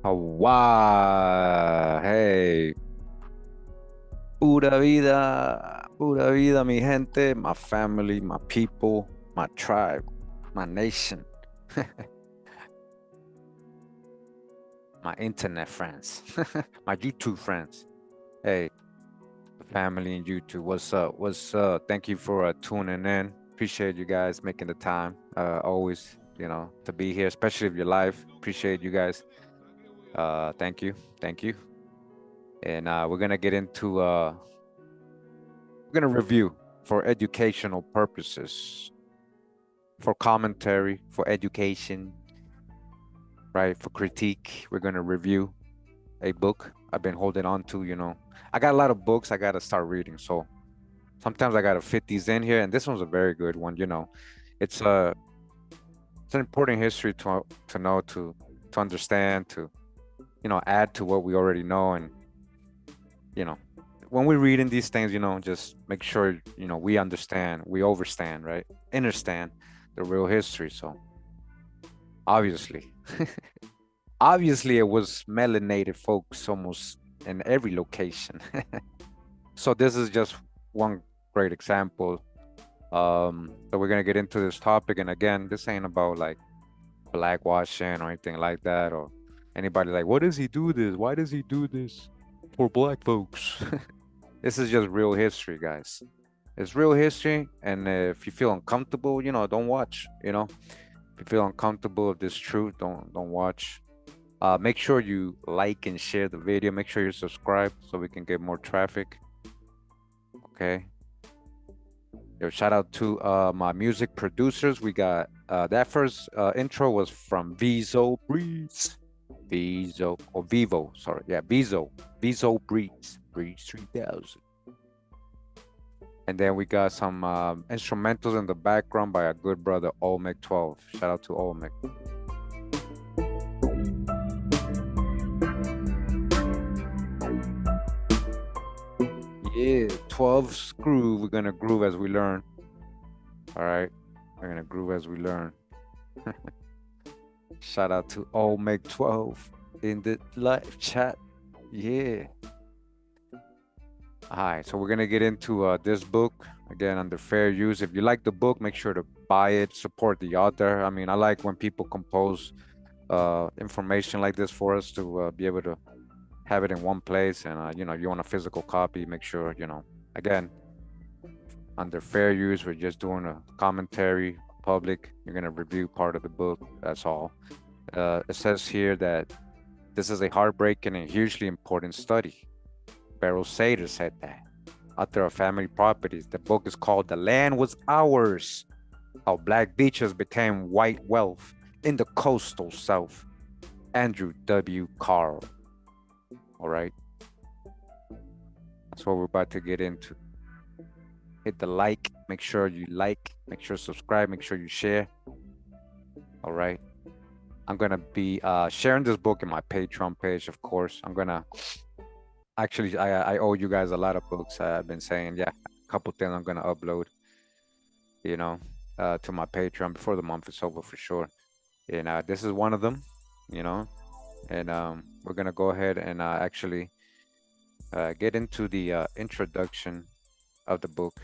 Hawaii. Hey, pura vida, mi gente, my family, my people, my tribe, my nation, my internet friends, my YouTube friends. Hey, family and YouTube, what's up? What's up? Thank you for tuning in. Appreciate you guys making the time. Always, to be here, especially if you're live. Appreciate you guys. Thank you, thank you. And we're gonna get into we're going to review for educational purposes, for commentary, for education, right? For critique. We're going to review a book I've been holding on to, I got a lot of books I got to start reading. So sometimes I got to fit these in here. And this one's a very good one. It's a, it's an important history to know, to understand, to, add to what we already know. And, you know, when we're reading these things, just make sure, we understand, we overstand, right? Understand the real history. So obviously, obviously it was melanated folks almost in every location. So this is just one great example. So we're gonna get into this topic. And again, this ain't about like blackwashing or anything like that, or anybody like, what does he do this? Why does he do this for black folks? This is just real history, guys. It's real history, and if you feel uncomfortable, don't watch. If you feel uncomfortable with this truth, don't watch. Make sure you like and share the video. Make sure you subscribe so we can get more traffic. Okay. Yo, shout out to my music producers. We got that first intro was from Vizo Breeze. Vizo or Vivo, sorry. Yeah, Vizo Breeze. Breeze 3000. And then we got some instrumentals in the background by our good brother Olmec 12. Shout out to Olmec. Yeah, 12 groove. We're gonna groove as we learn. All right, we're gonna groove as we learn. Shout out to Olmec 12 in the live chat. Yeah. All right, so we're gonna get into this book again under fair use. If you like the book, make sure to buy it, support the author. I mean, I like when people compose information like this for us to be able to have it in one place. And if you want a physical copy, make sure again, under fair use, we're just doing a commentary, public. You're gonna review part of the book. That's all. It says here that this is a heartbreaking and hugely important study. Beryl Sater said that. Author of Family Properties. The book is called The Land Was Ours: How Black Beaches Became White Wealth in the Coastal South. Andrew W. Carl. All right. That's what we're about to get into. Hit the like. Make sure you like. Make sure you subscribe. Make sure you share. All right. I'm going to be sharing this book in my Patreon page, of course. I'm going to actually, I owe you guys a lot of books. I've been saying, yeah, a couple things I'm gonna upload, to my Patreon before the month is over for sure. And this is one of them, and we're gonna go ahead and actually get into the introduction of the book.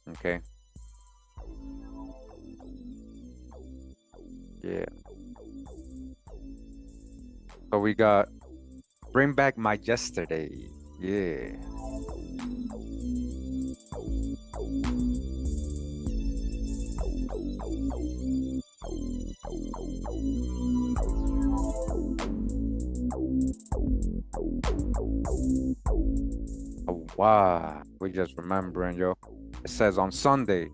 Okay. Yeah. So we got Bring Back My Yesterday. Yeah. Oh, wow. We just remembering, yo. It says on Sunday,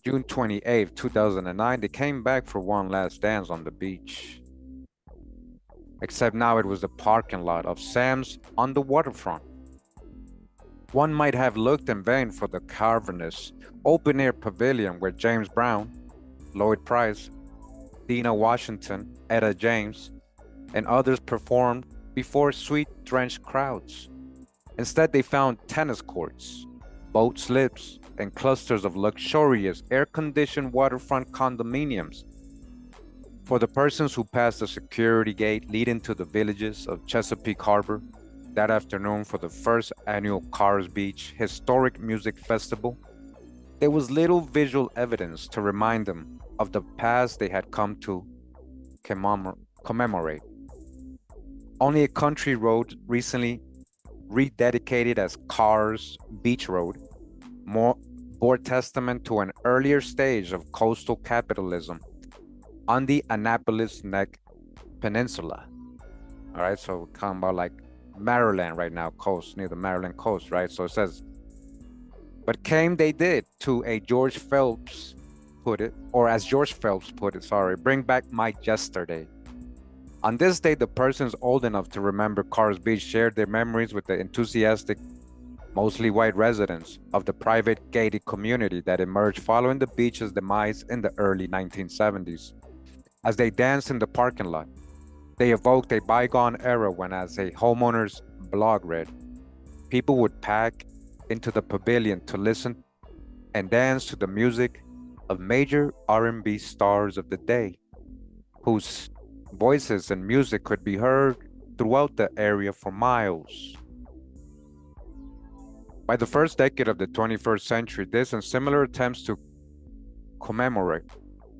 June 28th, 2009, they came back for one last dance on the beach. Except now it was the parking lot of Sam's on the waterfront. One might have looked in vain for the cavernous, open-air pavilion where James Brown, Lloyd Price, Dina Washington, Etta James, and others performed before sweat-drenched crowds. Instead, they found tennis courts, boat slips, and clusters of luxurious air-conditioned waterfront condominiums For the persons who passed the security gate leading to the villages of Chesapeake Harbor that afternoon for the first annual Cars Beach Historic Music Festival, there was little visual evidence to remind them of the past they had come to commemorate. Only a country road recently rededicated as Cars Beach Road more bore testament to an earlier stage of coastal capitalism on the Annapolis Neck Peninsula. All right, so we're talking about like Maryland right now, coast, near the Maryland coast, right? So it says, but came they did to a George Phelps put it, or as George Phelps put it, sorry, bring back my yesterday. On this day, the persons old enough to remember Cars Beach shared their memories with the enthusiastic, mostly white residents of the private gated community that emerged following the beach's demise in the early 1970s. As they danced in the parking lot, they evoked a bygone era when, as a homeowner's blog read, people would pack into the pavilion to listen and dance to the music of major R&B stars of the day, whose voices and music could be heard throughout the area for miles. By the first decade of the 21st century, this and similar attempts to commemorate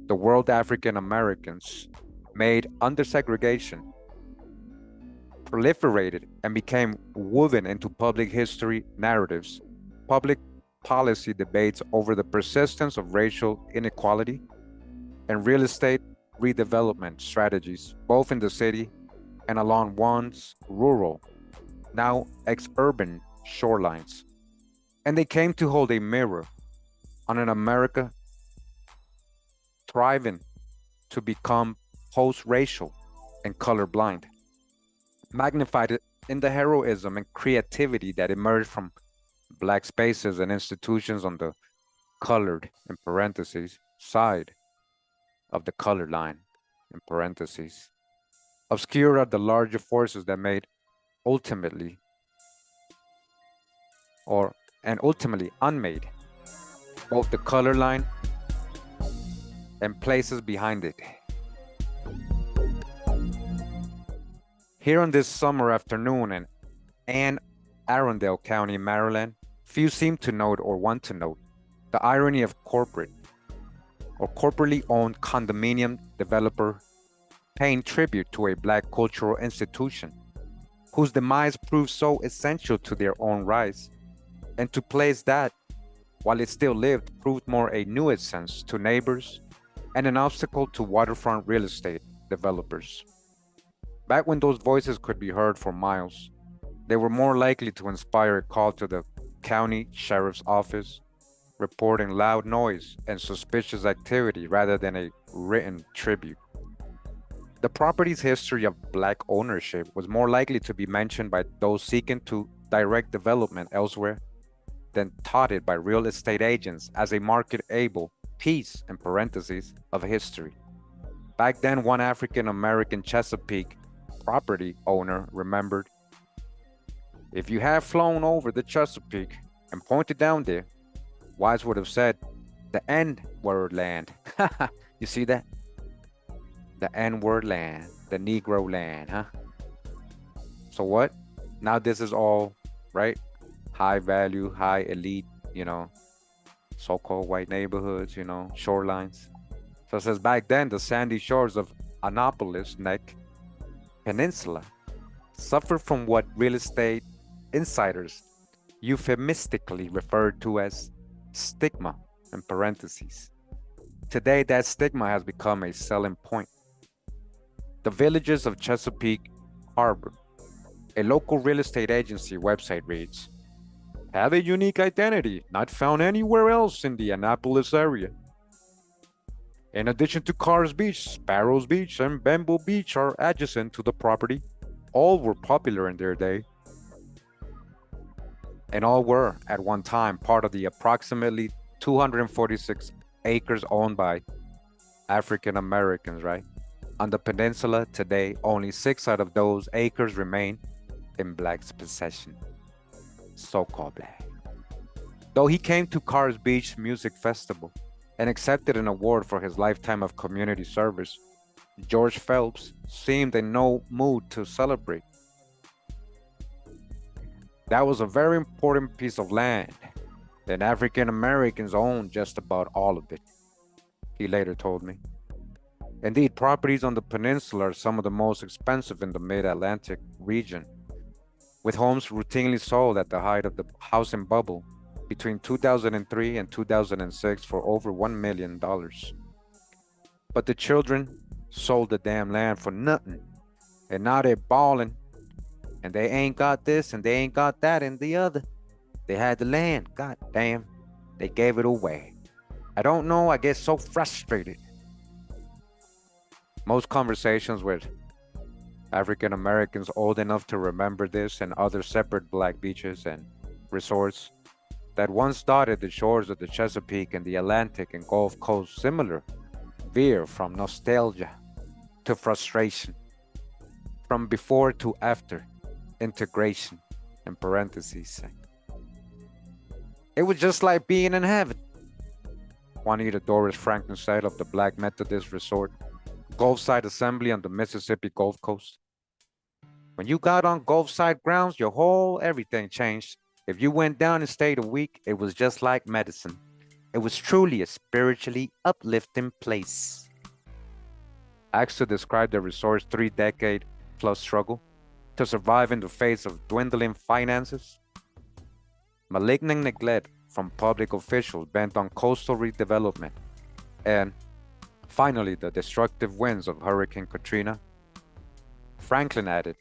the world African Americans made under segregation proliferated and became woven into public history narratives, public policy debates over the persistence of racial inequality, and real estate redevelopment strategies, both in the city and along once rural, now ex-urban shorelines. And they came to hold a mirror on an America thriving to become post-racial and colorblind, magnified in the heroism and creativity that emerged from Black spaces and institutions on the colored, in parentheses, side of the color line, in parentheses. Obscure are the larger forces that made ultimately, and ultimately unmade, both the color line and places behind it. Here on this summer afternoon in Anne Arundel County, Maryland, few seem to note or want to note the irony of corporate or corporately owned condominium developer paying tribute to a Black cultural institution whose demise proved so essential to their own rise, and to place that, while it still lived, proved more a nuisance to neighbors and an obstacle to waterfront real estate developers. Back when those voices could be heard for miles, they were more likely to inspire a call to the county sheriff's office, reporting loud noise and suspicious activity rather than a written tribute. The property's history of Black ownership was more likely to be mentioned by those seeking to direct development elsewhere than touted by real estate agents as a market-able piece, in parentheses, of history. Back then, one African American Chesapeake property owner remembered, "If you had flown over the Chesapeake and pointed down there, Wise would have said, the N-word land." You see that? The N-word land, the Negro land, huh? So what? Now this is all, right? High value, high elite, so-called white neighborhoods, shorelines. So it says back then, the sandy shores of Annapolis Neck Peninsula suffered from what real estate insiders euphemistically referred to as stigma, in parentheses. Today, that stigma has become a selling point. The villages of Chesapeake Harbor, a local real estate agency website reads, have a unique identity not found anywhere else in the Annapolis area. In addition to Cars Beach, Sparrows Beach, and Bamboo Beach are adjacent to the property. All were popular in their day, and all were, at one time, part of the approximately 246 acres owned by African Americans, right? On the peninsula today, only 6 out of those acres remain in Black's possession, so-called Black. Though he came to Cars Beach Music Festival and accepted an award for his lifetime of community service, George Phelps seemed in no mood to celebrate. That was a very important piece of land, and African Americans owned just about all of it, he later told me. Indeed, properties on the peninsula are some of the most expensive in the mid Atlantic region, with homes routinely sold at the height of the housing bubble between 2003 and 2006 for over $1 million. But the children sold the damn land for nothing, and now they're balling, and they ain't got this and they ain't got that and the other. They had the land, god damn, they gave it away. I don't know, I get so frustrated. Most conversations with African Americans old enough to remember this and other separate black beaches and resorts that once dotted the shores of the Chesapeake and the Atlantic and Gulf Coast similar veer from nostalgia to frustration, from before to after integration, in parentheses. It was just like being in heaven, Juanita Doris Franklin said of the Black Methodist Resort, Gulfside Assembly on the Mississippi Gulf Coast. When you got on Gulfside grounds, your whole everything changed. If you went down and stayed a week, it was just like medicine. It was truly a spiritually uplifting place. Asked to describe the resort's 3-decade plus struggle to survive in the face of dwindling finances, malignant neglect from public officials bent on coastal redevelopment, and finally the destructive winds of Hurricane Katrina, Franklin added,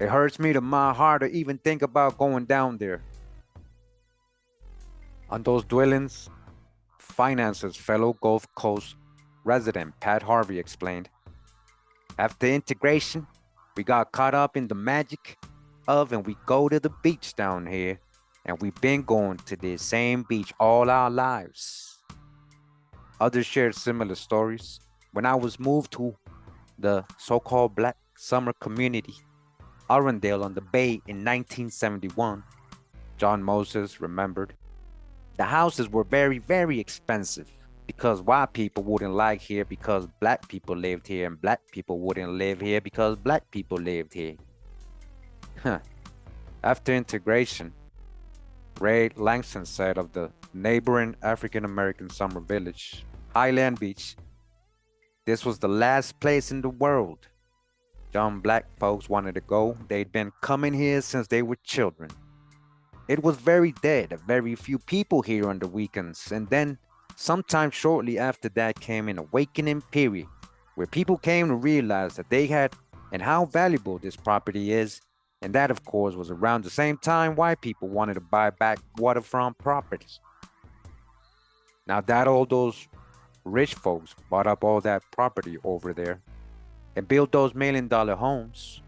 "It hurts me to my heart to even think about going down there." On those dwellings, finances, fellow Gulf Coast resident Pat Harvey explained, "After integration, we got caught up in the magic of, and we go to the beach down here, and we've been going to the same beach all our lives." Others shared similar stories. When I was moved to the so-called Black Summer Community, Arundel on the Bay in 1971, John Moses remembered, the houses were very, very expensive because white people wouldn't like here because black people lived here, and black people wouldn't live here because black people lived here. Huh. After integration, Ray Langston said of the neighboring African American summer village, Highland Beach, "This was the last place in the world young black folks wanted to go. They'd been coming here since they were children. It was very dead, very few people here on the weekends, and then sometime shortly after that came an awakening period where people came to realize that they had and how valuable this property is, and that of course was around the same time white people wanted to buy back waterfront properties. Now that all those rich folks bought up all that property over there and built those $1 million homes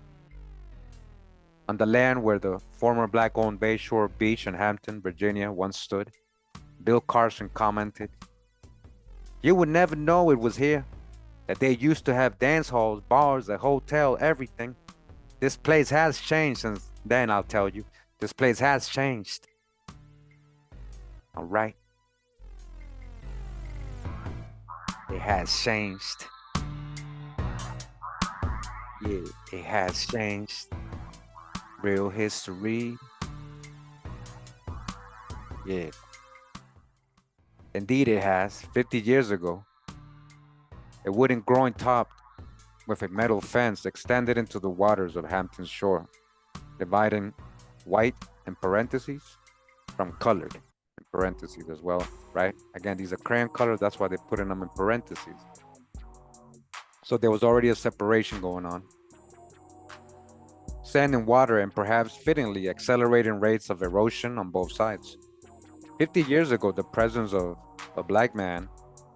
on the land where the former black-owned Bayshore Beach in Hampton, Virginia once stood, Bill Carson commented, "You would never know it was here, that they used to have dance halls, bars, a hotel, everything. This place has changed since then, I'll tell you. This place has changed." All right. It has changed. Yeah, it has changed. Real history. Yeah. Indeed it has. 50 years ago, a wooden groin topped with a metal fence extended into the waters of Hampton's shore, dividing white in parentheses from colored in parentheses as well, right? Again, these are crayon colors, that's why they're putting them in parentheses. So there was already a separation going on. Sand and water, and perhaps fittingly accelerating rates of erosion on both sides. 50 years ago, the presence of a black man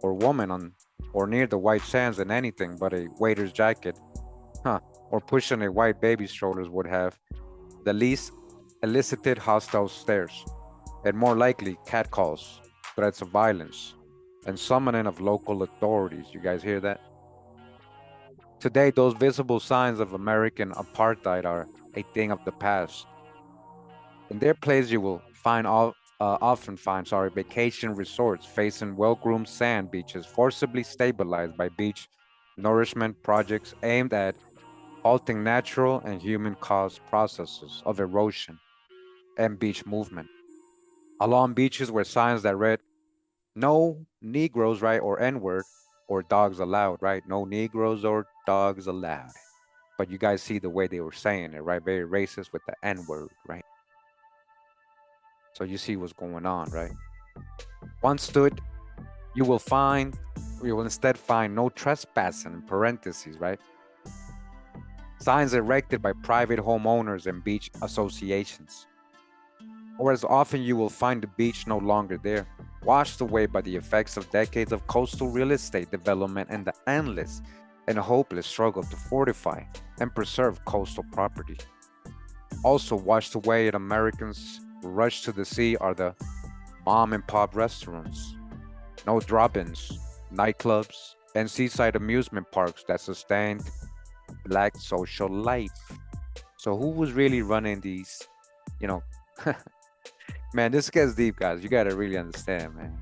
or woman on or near the white sands in anything but a waiter's jacket, or pushing a white baby's shoulders would have the least elicited hostile stares, and more likely catcalls, threats of violence, and summoning of local authorities. You guys hear that? Today, those visible signs of American apartheid are a thing of the past. In their place, you will often find vacation resorts facing well-groomed sand beaches forcibly stabilized by beach nourishment projects aimed at halting natural and human-caused processes of erosion and beach movement. Along beaches were signs that read, no Negroes, right, or N-word, or dogs allowed, right? No Negroes or dogs allowed. But you guys see the way they were saying it, right? Very racist with the N-word, right? So you see what's going on, right? Once stood, you will find, you will instead find no trespassing in parentheses, right? Signs erected by private homeowners and beach associations. Or as often you will find the beach no longer there, washed away by the effects of decades of coastal real estate development and the endless and hopeless struggle to fortify and preserve coastal property. Also washed away in Americans' rush to the sea are the mom and pop restaurants, no drop-ins, nightclubs, and seaside amusement parks that sustained black social life. So who was really running these, you know, man, this gets deep, guys. You gotta really understand, man.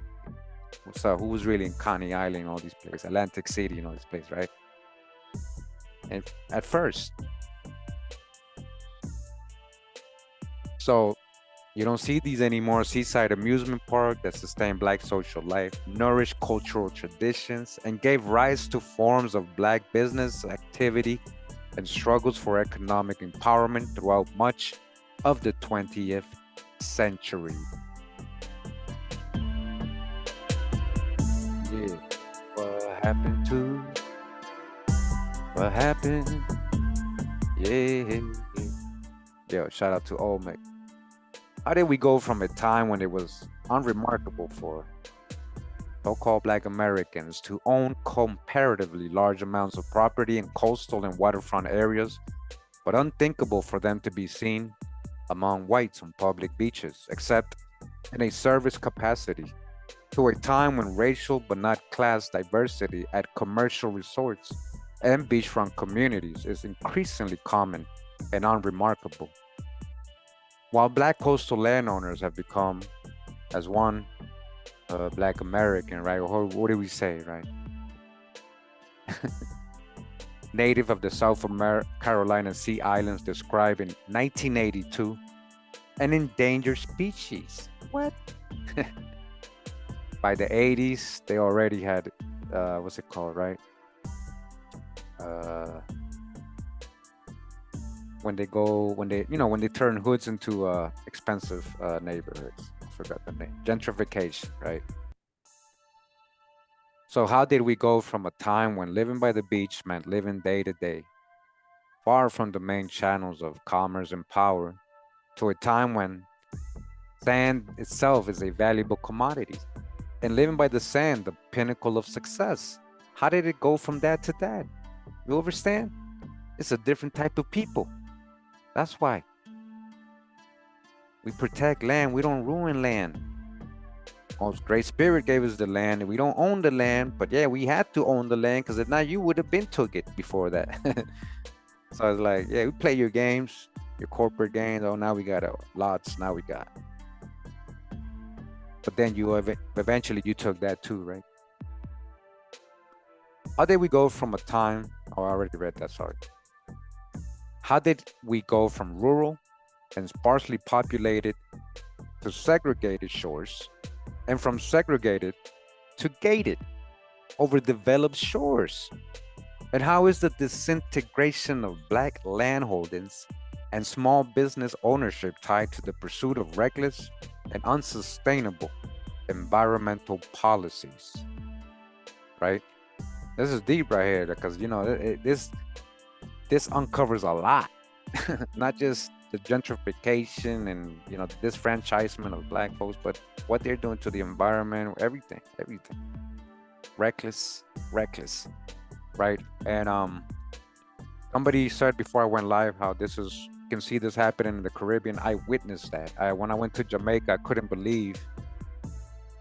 So who was really in Coney Island, all these places, Atlantic City, you know, this place, right? And at first, so you don't see these anymore. Seaside amusement park that sustain black social life, nourished cultural traditions, and gave rise to forms of black business activity and struggles for economic empowerment throughout much of the 20th century. Yeah. What happened to? What happened? Yeah. Yo, shout out to Olmec. How did we go from a time when it was unremarkable for so-called Black Americans to own comparatively large amounts of property in coastal and waterfront areas, but unthinkable for them to be seen among whites on public beaches, except in a service capacity, to a time when racial but not class diversity at commercial resorts and beachfront communities is increasingly common and unremarkable. While Black coastal landowners have become, as one Black American, right? Or what do we say, right? Native of the Carolina Sea Islands, described in 1982, an endangered species. What? By the 80s, they already had, what's it called, right? Uh, when they go, when they, when they turn hoods into expensive neighborhoods. I forgot the name. Gentrification, right? So how did we go from a time when living by the beach meant living day to day, far from the main channels of commerce and power, to a time when sand itself is a valuable commodity, and living by the sand, the pinnacle of success? How did it go from that to that? You understand? It's a different type of people. That's why we protect land. We don't ruin land. Most Great Spirit gave us the land, and we don't own the land, but yeah, we had to own the land because if not, you would have been took it before that. So I was like, yeah, we play your games, your corporate games. Oh, now we got lots. Now we got. But then you eventually you took that too, right? How did we go from a time? Oh, I already read that. Sorry. How did we go from rural and sparsely populated to segregated shores, and from segregated to gated, overdeveloped shores? And how is the disintegration of Black landholdings and small business ownership tied to the pursuit of reckless and unsustainable environmental policies? Right? This is deep right here because this uncovers a lot, not just the gentrification and the disfranchisement of Black folks, but what they're doing to the environment, everything, reckless, right? And somebody said before I went live how this is, you can see this happening in the Caribbean. I witnessed that. When I went to Jamaica, I couldn't believe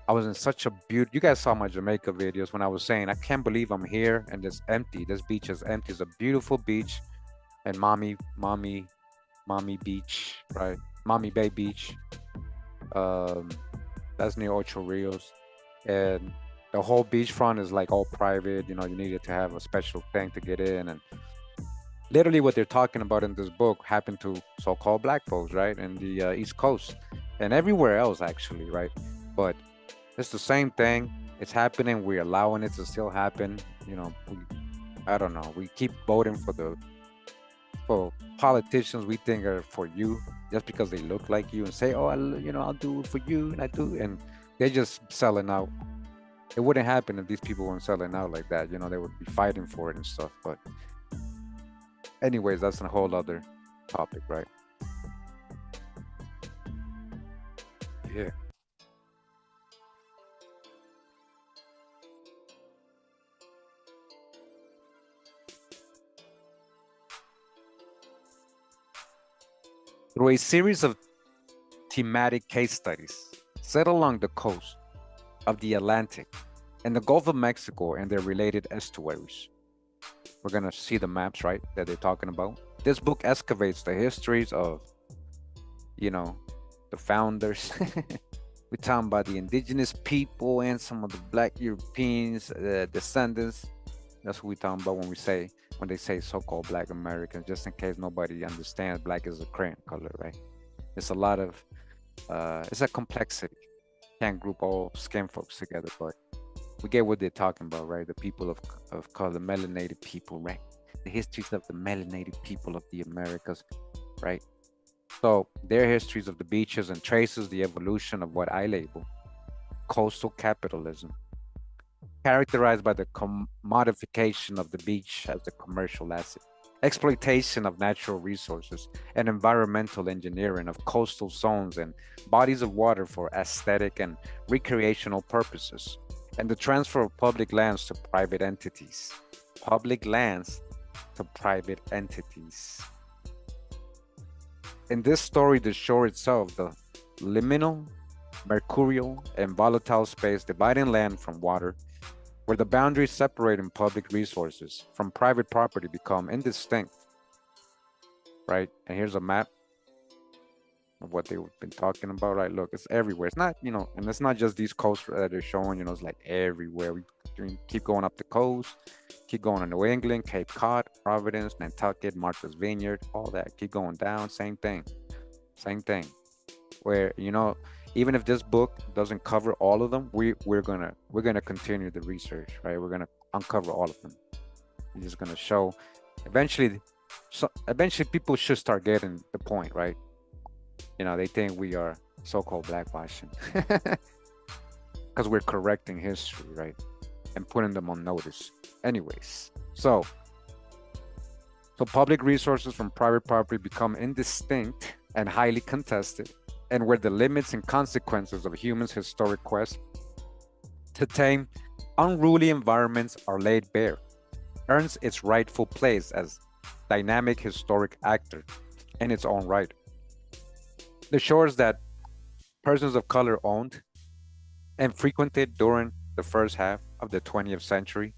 I was in such a beautiful. You guys saw my Jamaica videos when I was saying I can't believe I'm here and it's empty. This beach is empty. It's a beautiful beach, and mommy beach, right? Mommy Bay Beach. Um, that's near Ocho Rios, and The whole beachfront is like all private. You needed to have a special thing to get in, and literally what they're talking about in this book happened to so-called black folks, right, in the East Coast and everywhere else, actually, right? But it's the same thing. It's happening. We're allowing it to still happen. I don't know. We keep voting for politicians we think are for you just because they look like you and say, "Oh, I'll do it for you," and I do, and they're just selling out. It wouldn't happen if these people weren't selling out like that. They would be fighting for it and stuff. But anyways, that's a whole other topic, right? Yeah. Through a series of thematic case studies set along the coast of the Atlantic and the Gulf of Mexico and their related estuaries. We're going to see the maps, right, that they're talking about. This book excavates the histories of, you know, the founders. We're talking about the indigenous people and some of the black Europeans, descendants. That's what we're talking about when they say so-called black Americans, just in case nobody understands black is a crayon color, right? It's a lot of it's a complexity. Can't group all skin folks together, but we get what they're talking about, right? The people of color, the melanated people, right? The histories of the melanated people of the Americas, right? So their histories of the beaches and traces the evolution of what I label coastal capitalism, characterized by the commodification of the beach as a commercial asset, exploitation of natural resources, and environmental engineering of coastal zones and bodies of water for aesthetic and recreational purposes, and the transfer of public lands to private entities. Public lands to private entities. In this story, the shore itself, the liminal, mercurial, and volatile space dividing land from water, where the boundaries separating public resources from private property become indistinct, right? And here's a map of what they've been talking about, right? Look, it's everywhere. It's not, and it's not just these coasts that they're showing, it's like everywhere. We keep going up the coast, keep going to New England, Cape Cod, Providence, Nantucket, Martha's Vineyard, all that. Keep going down, same thing. Same thing. Where, even if this book doesn't cover all of them, we're gonna continue the research, right? We're gonna uncover all of them. We're just gonna show. Eventually, people should start getting the point, right? They think we are so-called blackwashing because we're correcting history, right, and putting them on notice. Anyways, so public resources from private property become indistinct and highly contested, and where the limits and consequences of humans' historic quest to tame unruly environments are laid bare, earns its rightful place as dynamic historic actor in its own right. The shores that persons of color owned and frequented during the first half of the 20th century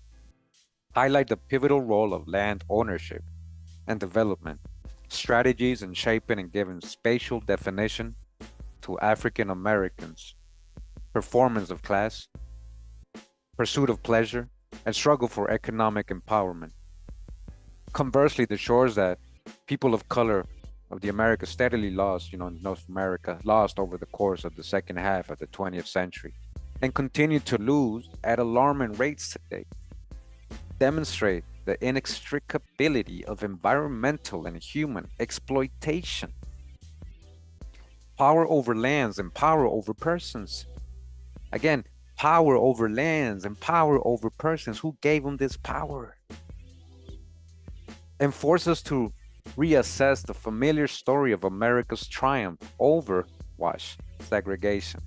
highlight the pivotal role of land ownership and development, strategies in shaping and giving spatial definition to African Americans, performance of class, pursuit of pleasure, and struggle for economic empowerment. Conversely, the shores that people of color of the Americas steadily lost, North America lost over the course of the second half of the 20th century and continue to lose at alarming rates today, demonstrate the inextricability of environmental and human exploitation, power over lands and power over persons. Again, power over lands and power over persons. Who gave them this power? And force us to reassess the familiar story of America's triumph over segregation,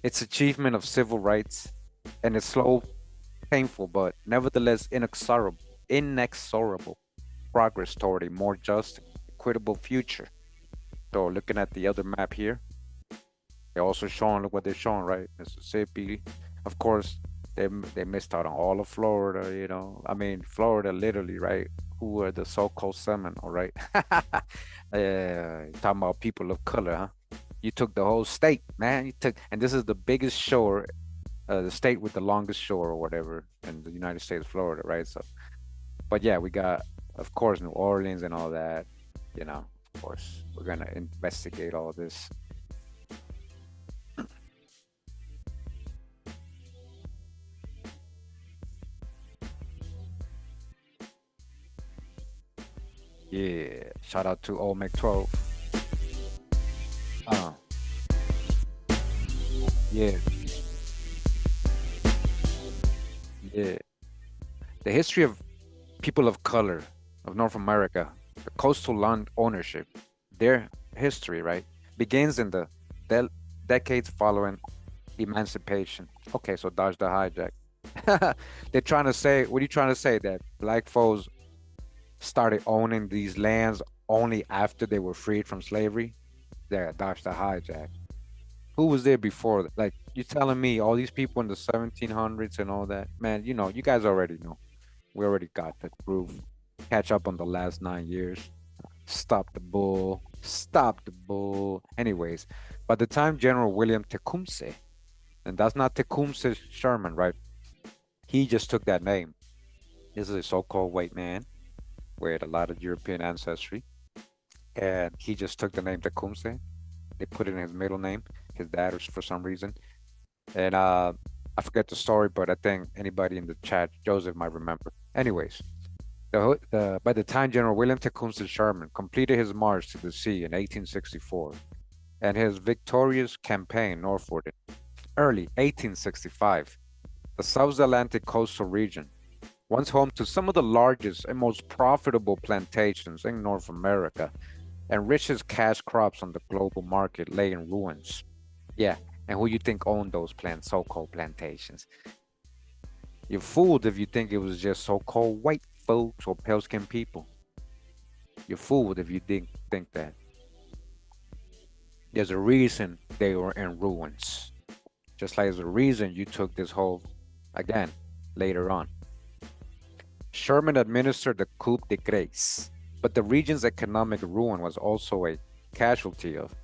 its achievement of civil rights, and its slow, painful, but nevertheless inexorable progress toward a more just, equitable future. So looking at the other map here, they're also showing, look what they're showing, right? Mississippi, of course, they missed out on all of Florida, I mean, Florida literally, right? Who are the so-called Seminole, right? Talking about people of color, huh? You took the whole state, man. And this is the biggest shore the state with the longest shore or whatever in the United States, Florida, right? So, but yeah, we got, of course, New Orleans and all that. You know, of course, we're gonna investigate all this. Yeah, shout out to old Mc 12. Uh, yeah, yeah. The history of people of color of North America, the coastal land ownership, their history, right, begins in the del decades following emancipation. Okay, so dodge the hijack. They're trying to say, what are you trying to say? That black folks started owning these lands only after they were freed from slavery? Yeah, dodge the hijack. Who was there before? Like, you telling me all these people in the 1700s and all that? Man, you know, you guys already know. We already got the proof. Catch up on the last 9 years. Stop the bull. Stop the bull. Anyways, by the time General William Tecumseh, and that's not Tecumseh Sherman, right? He just took that name. This is a so-called white man with a lot of European ancestry, and he just took the name Tecumseh. They put it in his middle name. His dad, was for some reason, and I forget the story, but I think anybody in the chat, Joseph, might remember. Anyways, by the time General William Tecumseh Sherman completed his march to the sea in 1864 and his victorious campaign northward in early 1865, the South Atlantic coastal region, once home to some of the largest and most profitable plantations in North America and richest cash crops on the global market, lay in ruins. Yeah, and who you think owned those so-called plantations? You're fooled if you think it was just so-called white folks or pale-skinned people. You're fooled if you think that. There's a reason they were in ruins. Just like there's a reason you took this whole, again, later on. Sherman administered the coup de grace, but the region's economic ruin was also a casualty of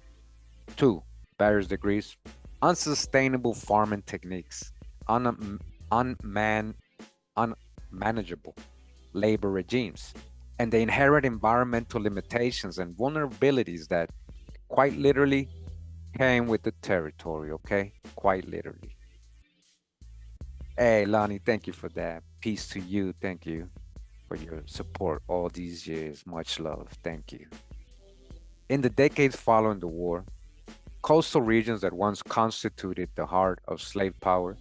two various degrees, unsustainable farming techniques, unman, unmanageable labor regimes, and the inherent environmental limitations and vulnerabilities that quite literally came with the territory, okay? Quite literally. Hey, Lonnie, thank you for that. Peace to you. Thank you for your support all these years. Much love. Thank you. In the decades following the war, coastal regions that once constituted the heart of slave power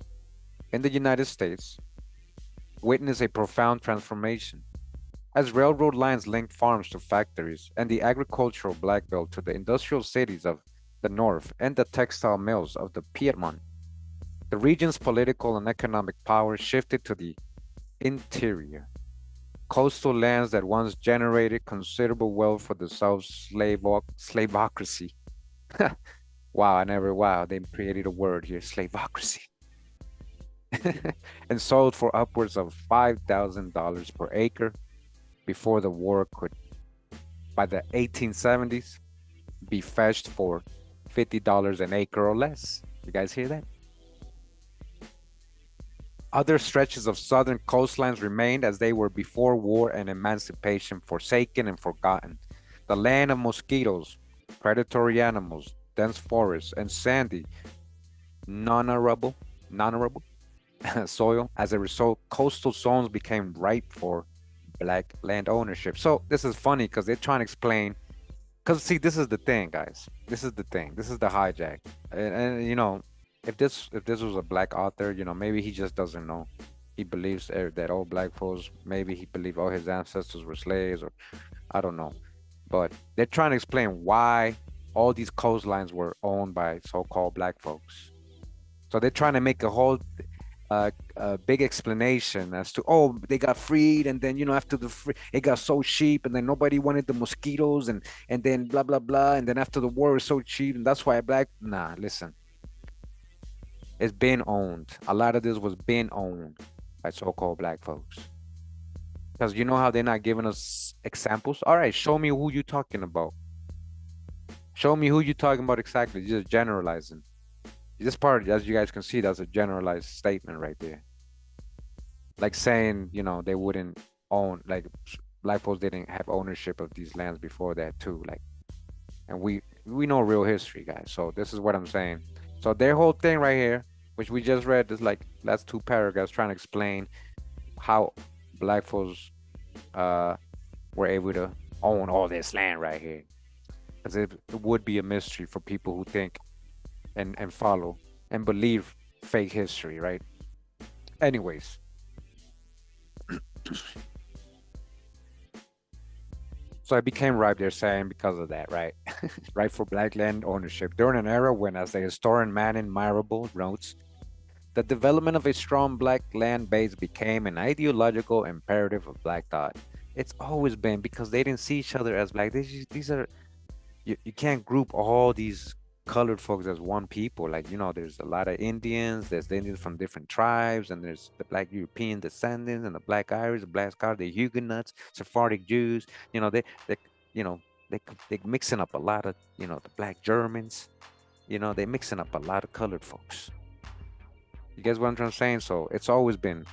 in the United States witnessed a profound transformation as railroad lines linked farms to factories and the agricultural black belt to the industrial cities of the north and the textile mills of the Piedmont. The region's political and economic power shifted to the interior. Coastal lands that once generated considerable wealth for the South's slavocracy. Wow, they created a word here, slavocracy. And sold for upwards of $5,000 per acre before the war could, by the 1870s, be fetched for $50 an acre or less. You guys hear that? Other stretches of southern coastlines remained as they were before war and emancipation, forsaken and forgotten. The land of mosquitoes, predatory animals, dense forests, and sandy, non-arable soil. As a result, coastal zones became ripe for black land ownership. So this is funny because they're trying to explain. Because see, this is the thing, guys. This is the thing. This is the hijack. And you know, if this was a black author, you know, maybe he just doesn't know. He believes that all black folks, maybe he believed all his ancestors were slaves, or I don't know. But they're trying to explain why all these coastlines were owned by so-called black folks. So they're trying to make a whole big explanation as to, oh, they got freed, and then, you know, after the free, it got so cheap, and then nobody wanted the mosquitoes, and then blah blah blah, and then after the war it was so cheap, and that's why black. Nah, listen, it's been owned. A lot of this was been owned by so-called black folks. Because you know how they're not giving us examples. All right, show me who you talking about. Show me who you talking about exactly. Just generalizing. This part, as you guys can see, that's a generalized statement right there. Like saying, they wouldn't own, like black folks didn't have ownership of these lands before that too. Like, and we know real history, guys. So this is what I'm saying. So their whole thing right here, which we just read, is like last two paragraphs trying to explain how black folks uh were able to own all this land right here. Because it would be a mystery for people who think and follow and believe fake history, right? Anyways, so I became right there saying because of that, right? Right for black land ownership during an era when, as the historian Manning Marable notes, the development of a strong black land base became an ideological imperative of black thought. It's always been because they didn't see each other as black. These are you can't group all these colored folks as one people. Like, there's a lot of Indians, there's the Indians from different tribes, and there's the black European descendants and the black Irish, the black Scottish, the Huguenots, Sephardic Jews. They you know they mixing up a lot of the black Germans. They mixing up a lot of colored folks. You guys what I'm trying to say? So it's always been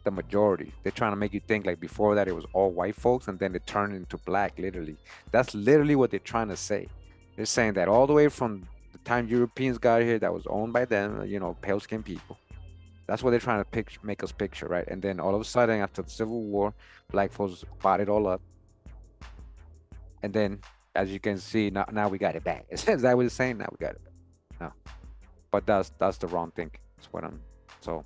the majority. They're trying to make you think like before that it was all white folks and then it turned into black, literally. That's literally what they're trying to say. They're saying that all the way from the time Europeans got here, that was owned by them, pale skinned people. That's what they're trying to make us picture, right? And then all of a sudden, after the Civil War, black folks bought it all up. And then, as you can see, now we got it back. Is that what it's saying? Now we got it back. No. But that's the wrong thing. That's what I'm so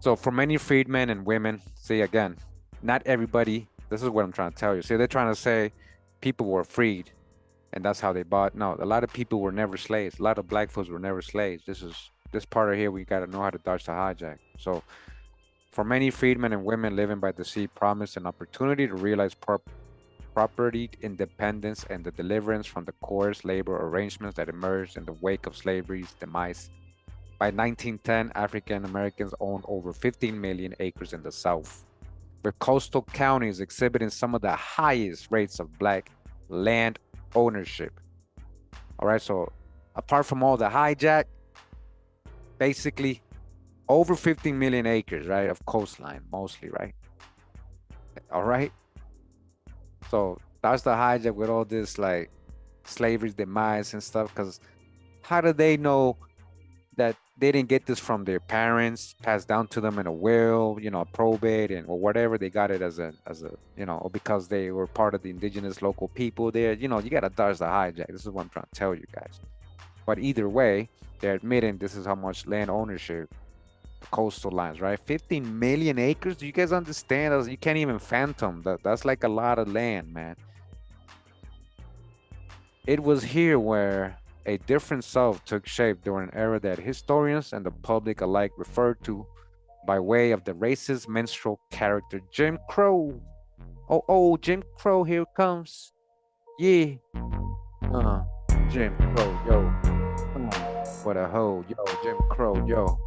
So for many freedmen and women, see again, not everybody, this is what I'm trying to tell you. See, they're trying to say people were freed and that's how they bought. No, a lot of people were never slaves. A lot of black folks were never slaves. This part right here, we got to know how to dodge the hijack. So for many freedmen and women living by the sea promised an opportunity to realize property independence and the deliverance from the coerced labor arrangements that emerged in the wake of slavery's demise. By 1910, African Americans owned over 15 million acres in the South, with coastal counties exhibiting some of the highest rates of black land ownership. All right, so apart from all the hijack, basically over 15 million acres, right, of coastline mostly, right? All right. So that's the hijack with all this like slavery's demise and stuff. Because how do they know that they didn't get this from their parents, passed down to them in a will, probate and or whatever? They got it as a or because they were part of the indigenous local people there. You gotta dodge the hijack. This is what I'm trying to tell you guys. But either way, they're admitting this is how much land ownership, the coastal lines, right? 15 million acres. Do you guys understand? You can't even phantom that. That's like a lot of land, man. It was here where a different South took shape during an era that historians and the public alike referred to by way of the racist minstrel character Jim Crow. Oh, Jim Crow, here comes. Yeah. Jim Crow, yo. What a hoe, yo, Jim Crow, yo.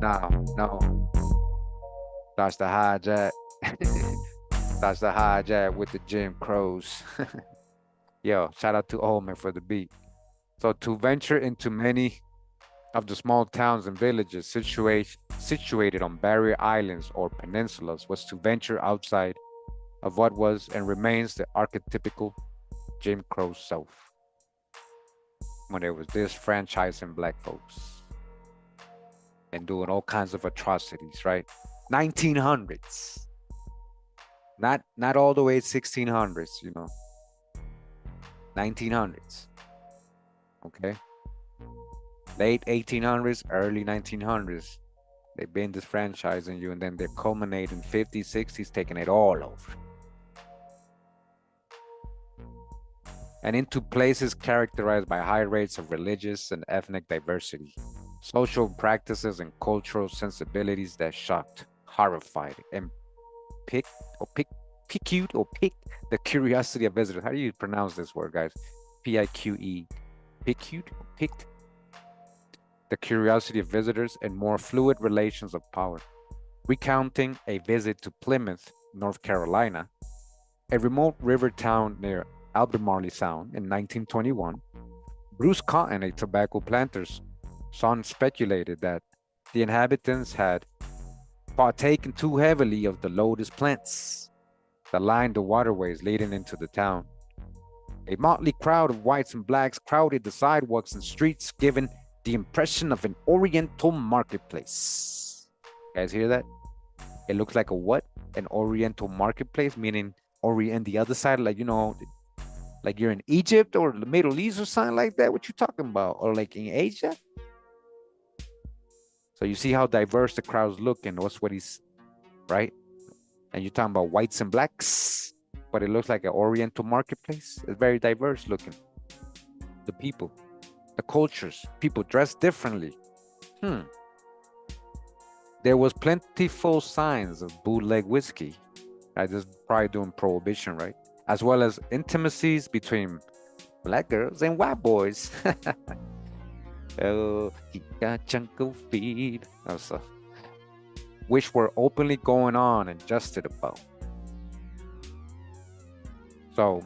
No. That's the hijack. That's the hijack with the Jim Crows. Yo, shout out to Omen for the beat. So to venture into many of the small towns and villages situated on barrier islands or peninsulas was to venture outside of what was and remains the archetypical Jim Crow South, when there was disfranchising black folks and doing all kinds of atrocities, right? 1900s, not all the way 1600s, 1900s. Okay, late 1800s, early 1900s, they've been disfranchising you, and then they're culminating 50s, 60s, taking it all over. And into places characterized by high rates of religious and ethnic diversity, social practices and cultural sensibilities that shocked, horrified, and piqued the curiosity of visitors. How do you pronounce this word, guys? Pique. Piqued the curiosity of visitors and more fluid relations of power. Recounting a visit to Plymouth, North Carolina, a remote river town near Albemarle Sound in 1921, Bruce Cotton, a tobacco planter's son, speculated that the inhabitants had partaken too heavily of the lotus plants that lined the waterways leading into the town. A motley crowd of whites and blacks crowded the sidewalks and streets, giving the impression of an oriental marketplace. You guys hear that? It looks like a what? An oriental marketplace, meaning Orient, the other side, like, like you're in Egypt or the Middle East or something like that. What you talking about? Or like in Asia? So you see how diverse the crowd's looking. What's what he's right? And you're talking about whites and blacks, but it looks like an Oriental marketplace. It's very diverse looking. The people, the cultures, people dressed differently. There was plentiful signs of bootleg whiskey. I just probably doing prohibition, right? As well as intimacies between black girls and white boys. Oh, he got chunky feet. Also, which were openly going on and justed about. So,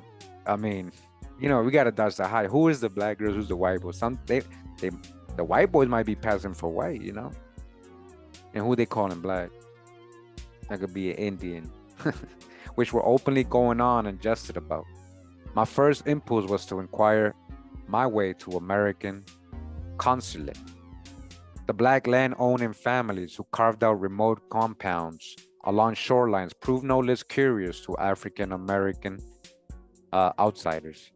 I mean, we gotta dodge the high. Who is the black girls? Who's the white boys? The white boys might be passing for white, and who they calling black? That could be an Indian, which were openly going on and justed about. My first impulse was to inquire my way to American consulate. The black land-owning families who carved out remote compounds along shorelines proved no less curious to African American outsiders.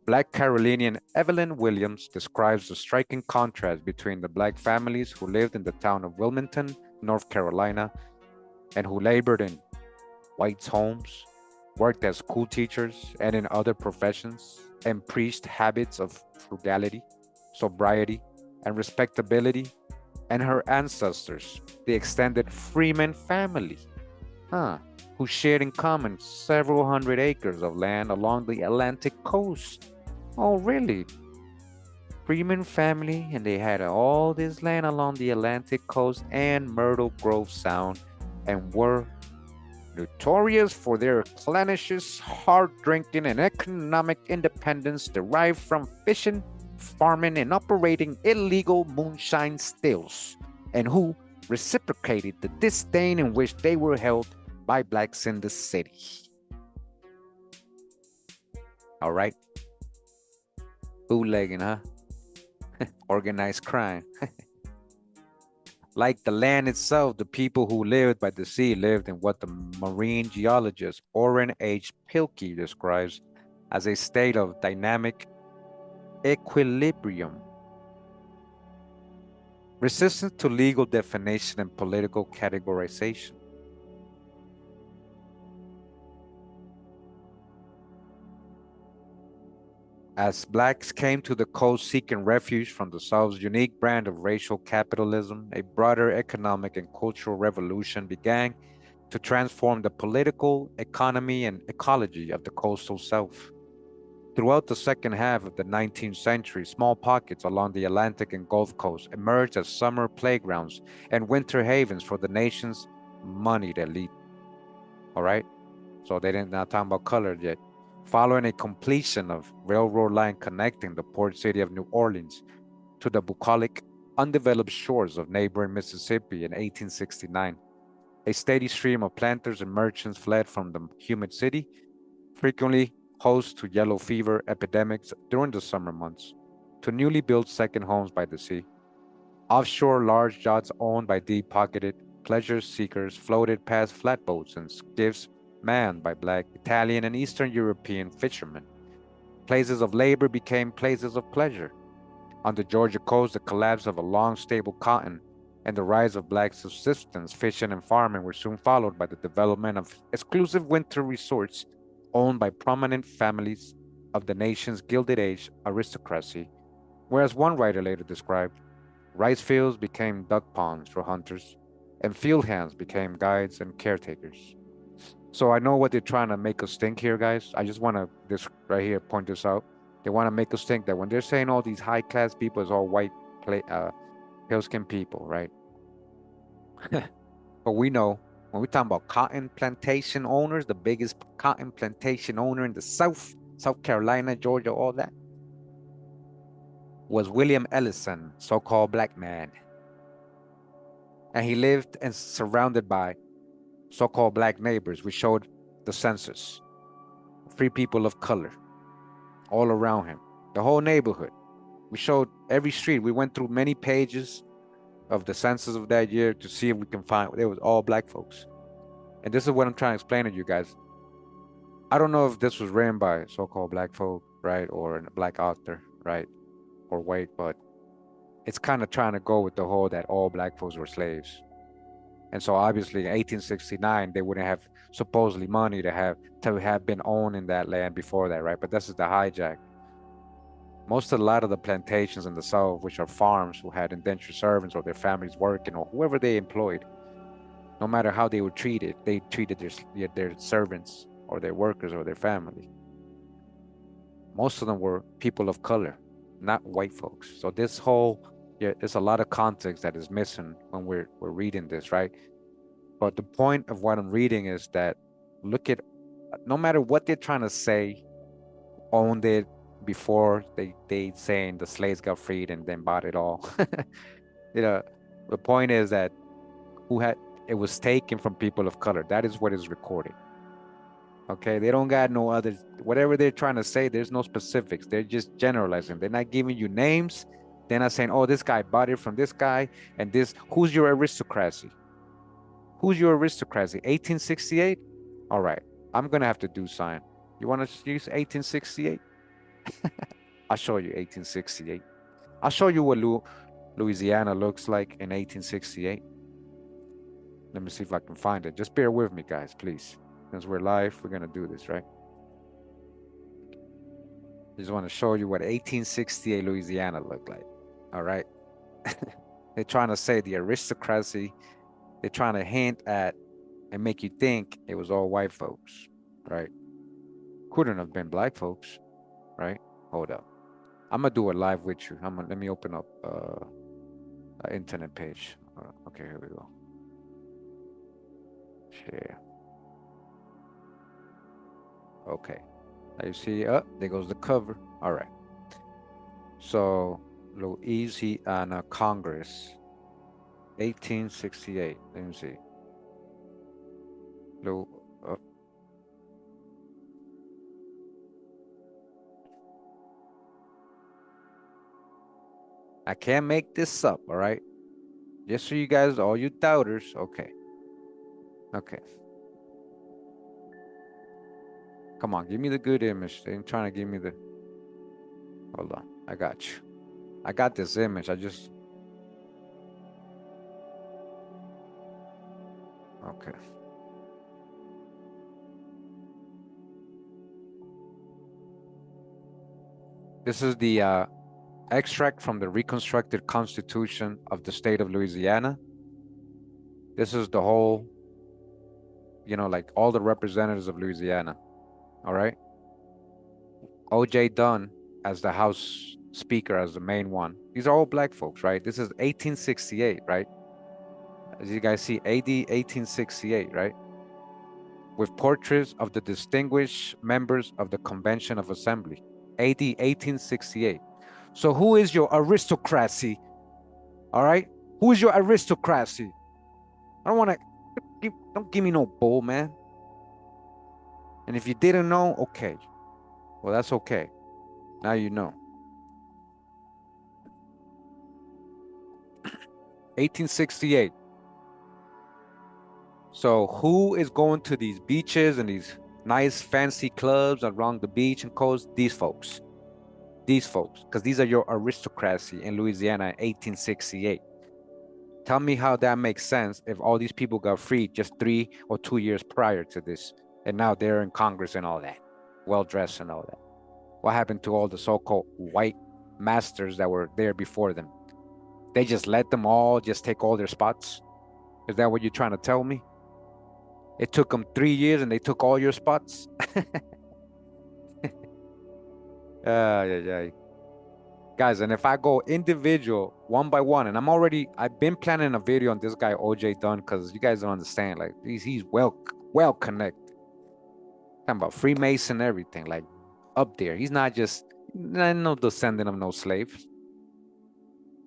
Black Carolinian Evelyn Williams describes the striking contrast between the black families who lived in the town of Wilmington, North Carolina, and who labored in whites' homes, worked as school teachers and in other professions, and preached habits of frugality, sobriety, and respectability, and her ancestors, the extended Freeman family, who shared in common several hundred acres of land along the Atlantic coast. Oh, really? Freeman family, and they had all this land along the Atlantic coast and Myrtle Grove Sound, and were notorious for their clannishness, hard drinking, and economic independence derived from fishing, farming, and operating illegal moonshine stills, and who reciprocated the disdain in which they were held by blacks in the city. All right. Bootlegging, huh? Organized crime. Like the land itself, the people who lived by the sea lived in what the marine geologist Orrin H. Pilkey describes as a state of dynamic equilibrium, resistant to legal definition and political categorization. As blacks came to the coast seeking refuge from the South's unique brand of racial capitalism, a broader economic and cultural revolution began to transform the political, economy, and ecology of the coastal South. Throughout the second half of the 19th century, small pockets along the Atlantic and Gulf Coast emerged as summer playgrounds and winter havens for the nation's moneyed elite. All right? So they didn't not talking about color yet. Following a completion of railroad line connecting the port city of New Orleans to the bucolic, undeveloped shores of neighboring Mississippi in 1869, a steady stream of planters and merchants fled from the humid city, frequently host to yellow fever epidemics during the summer months, to newly built second homes by the sea. Offshore large yachts owned by deep-pocketed pleasure seekers floated past flatboats and skiffs manned by black, Italian, and Eastern European fishermen. Places of labor became places of pleasure. On the Georgia coast, the collapse of a long, stable cotton and the rise of black subsistence fishing and farming were soon followed by the development of exclusive winter resorts owned by prominent families of the nation's Gilded Age aristocracy, whereas one writer later described, rice fields became duck ponds for hunters, and field hands became guides and caretakers. So I know what they're trying to make us think here, guys. I just want to this right here point this out. They want to make us think that when they're saying all these high-class people is all white, pale-skinned people, right? But we know when we're talking about cotton plantation owners, the biggest cotton plantation owner in the South, South Carolina, Georgia, all that, was William Ellison, so-called black man. And he lived and surrounded by so-called black neighbors. We showed the census, free people of color all around him, the whole neighborhood. We showed every street. We went through many pages of the census of that year to see if we can find, it was all black folks. And this is what I'm trying to explain to you guys. I don't know if this was written by so-called black folk, right, or a black author, right, or white, but it's kind of trying to go with the whole that all black folks were slaves. And so obviously in 1869, they wouldn't have supposedly money to have been owning that land before that, right? But this is the hijack. A lot of the plantations in the South, which are farms who had indentured servants or their families working or whoever they employed, no matter how they were treated, they treated their servants or their workers or their family. Most of them were people of color, not white folks. So this whole, there's a lot of context that is missing when we're reading this, right? But the point of what I'm reading is that look at, no matter what they're trying to say, owned it before they saying the slaves got freed and then bought it all. The point is that it was taken from people of color. That is what is recorded. Okay, they don't got no other, whatever they're trying to say, there's no specifics. They're just generalizing. They're not giving you names. They're not saying, oh, this guy bought it from this guy and this. Who's your aristocracy? Who's your aristocracy? 1868? All right, I'm gonna have to do sign. You want to use 1868? I'll show you 1868. I'll show you what Louisiana looks like in 1868. Let me see if I can find it. Just bear with me, guys, please. Since we're live, we're gonna do this, right? Just want to show you what 1868 Louisiana looked like. All right. They're trying to say the aristocracy. They're trying to hint at and make you think it was all white folks, right? Couldn't have been black folks, right? Hold up. I'm gonna do it live with you. Let me open up an internet page. Okay, here we go. Share. Okay. Now you see, there goes the cover. All right. So Louisiana Congress, 1868. Let me see. I can't make this up, all right? Just so you guys, all you doubters, okay. Okay. Come on, give me the good image. They ain't trying to give me the, hold on, I got you. I got this image, okay. This is the extract from the reconstructed Constitution of the state of Louisiana. This is the whole, like all the representatives of Louisiana, all right? O.J. Dunn as the House Speaker, as the main one. These are all black folks, right? This is 1868, right? As you guys see, AD 1868, right? With portraits of the distinguished members of the Convention of Assembly, AD 1868. So who is your aristocracy? All right? Who is your aristocracy? I don't want to, don't give me no bull, man. And if you didn't know, okay. Well, that's okay. Now you know. 1868. So who is going to these beaches and these nice fancy clubs along the beach and coast? These folks. These folks, because these are your aristocracy in Louisiana in 1868. Tell me how that makes sense if all these people got freed just 3 or 2 years prior to this, and now they're in Congress and all that, well-dressed and all that. What happened to all the so-called white masters that were there before them? They just let them all just take all their spots? Is that what you're trying to tell me? It took them 3 years and they took all your spots? Yeah. Guys, and if I go individual, one by one, and I've been planning a video on this guy, O.J. Dunn, because you guys don't understand, like, he's well connected. Talking about Freemason, everything, like, up there. He's not just, no descendant of no slaves.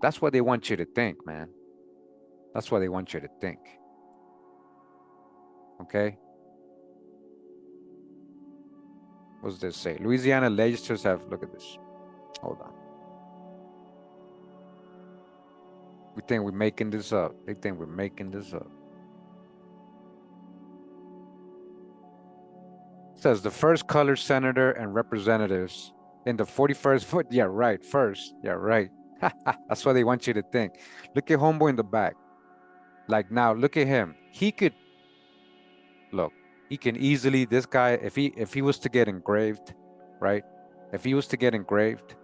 That's what they want you to think, man. That's what they want you to think. Okay? What's this say? Louisiana legislators have, look at this. Hold on. We think we're making this up. They think we're making this up. It says the first colored senator and representatives in the 41st foot. Yeah, right. First. Yeah, right. That's what they want you to think. Look at homeboy in the back. Like now, look at him. He could look. He can easily. This guy, if he was to get engraved, right? If he was to get engraved,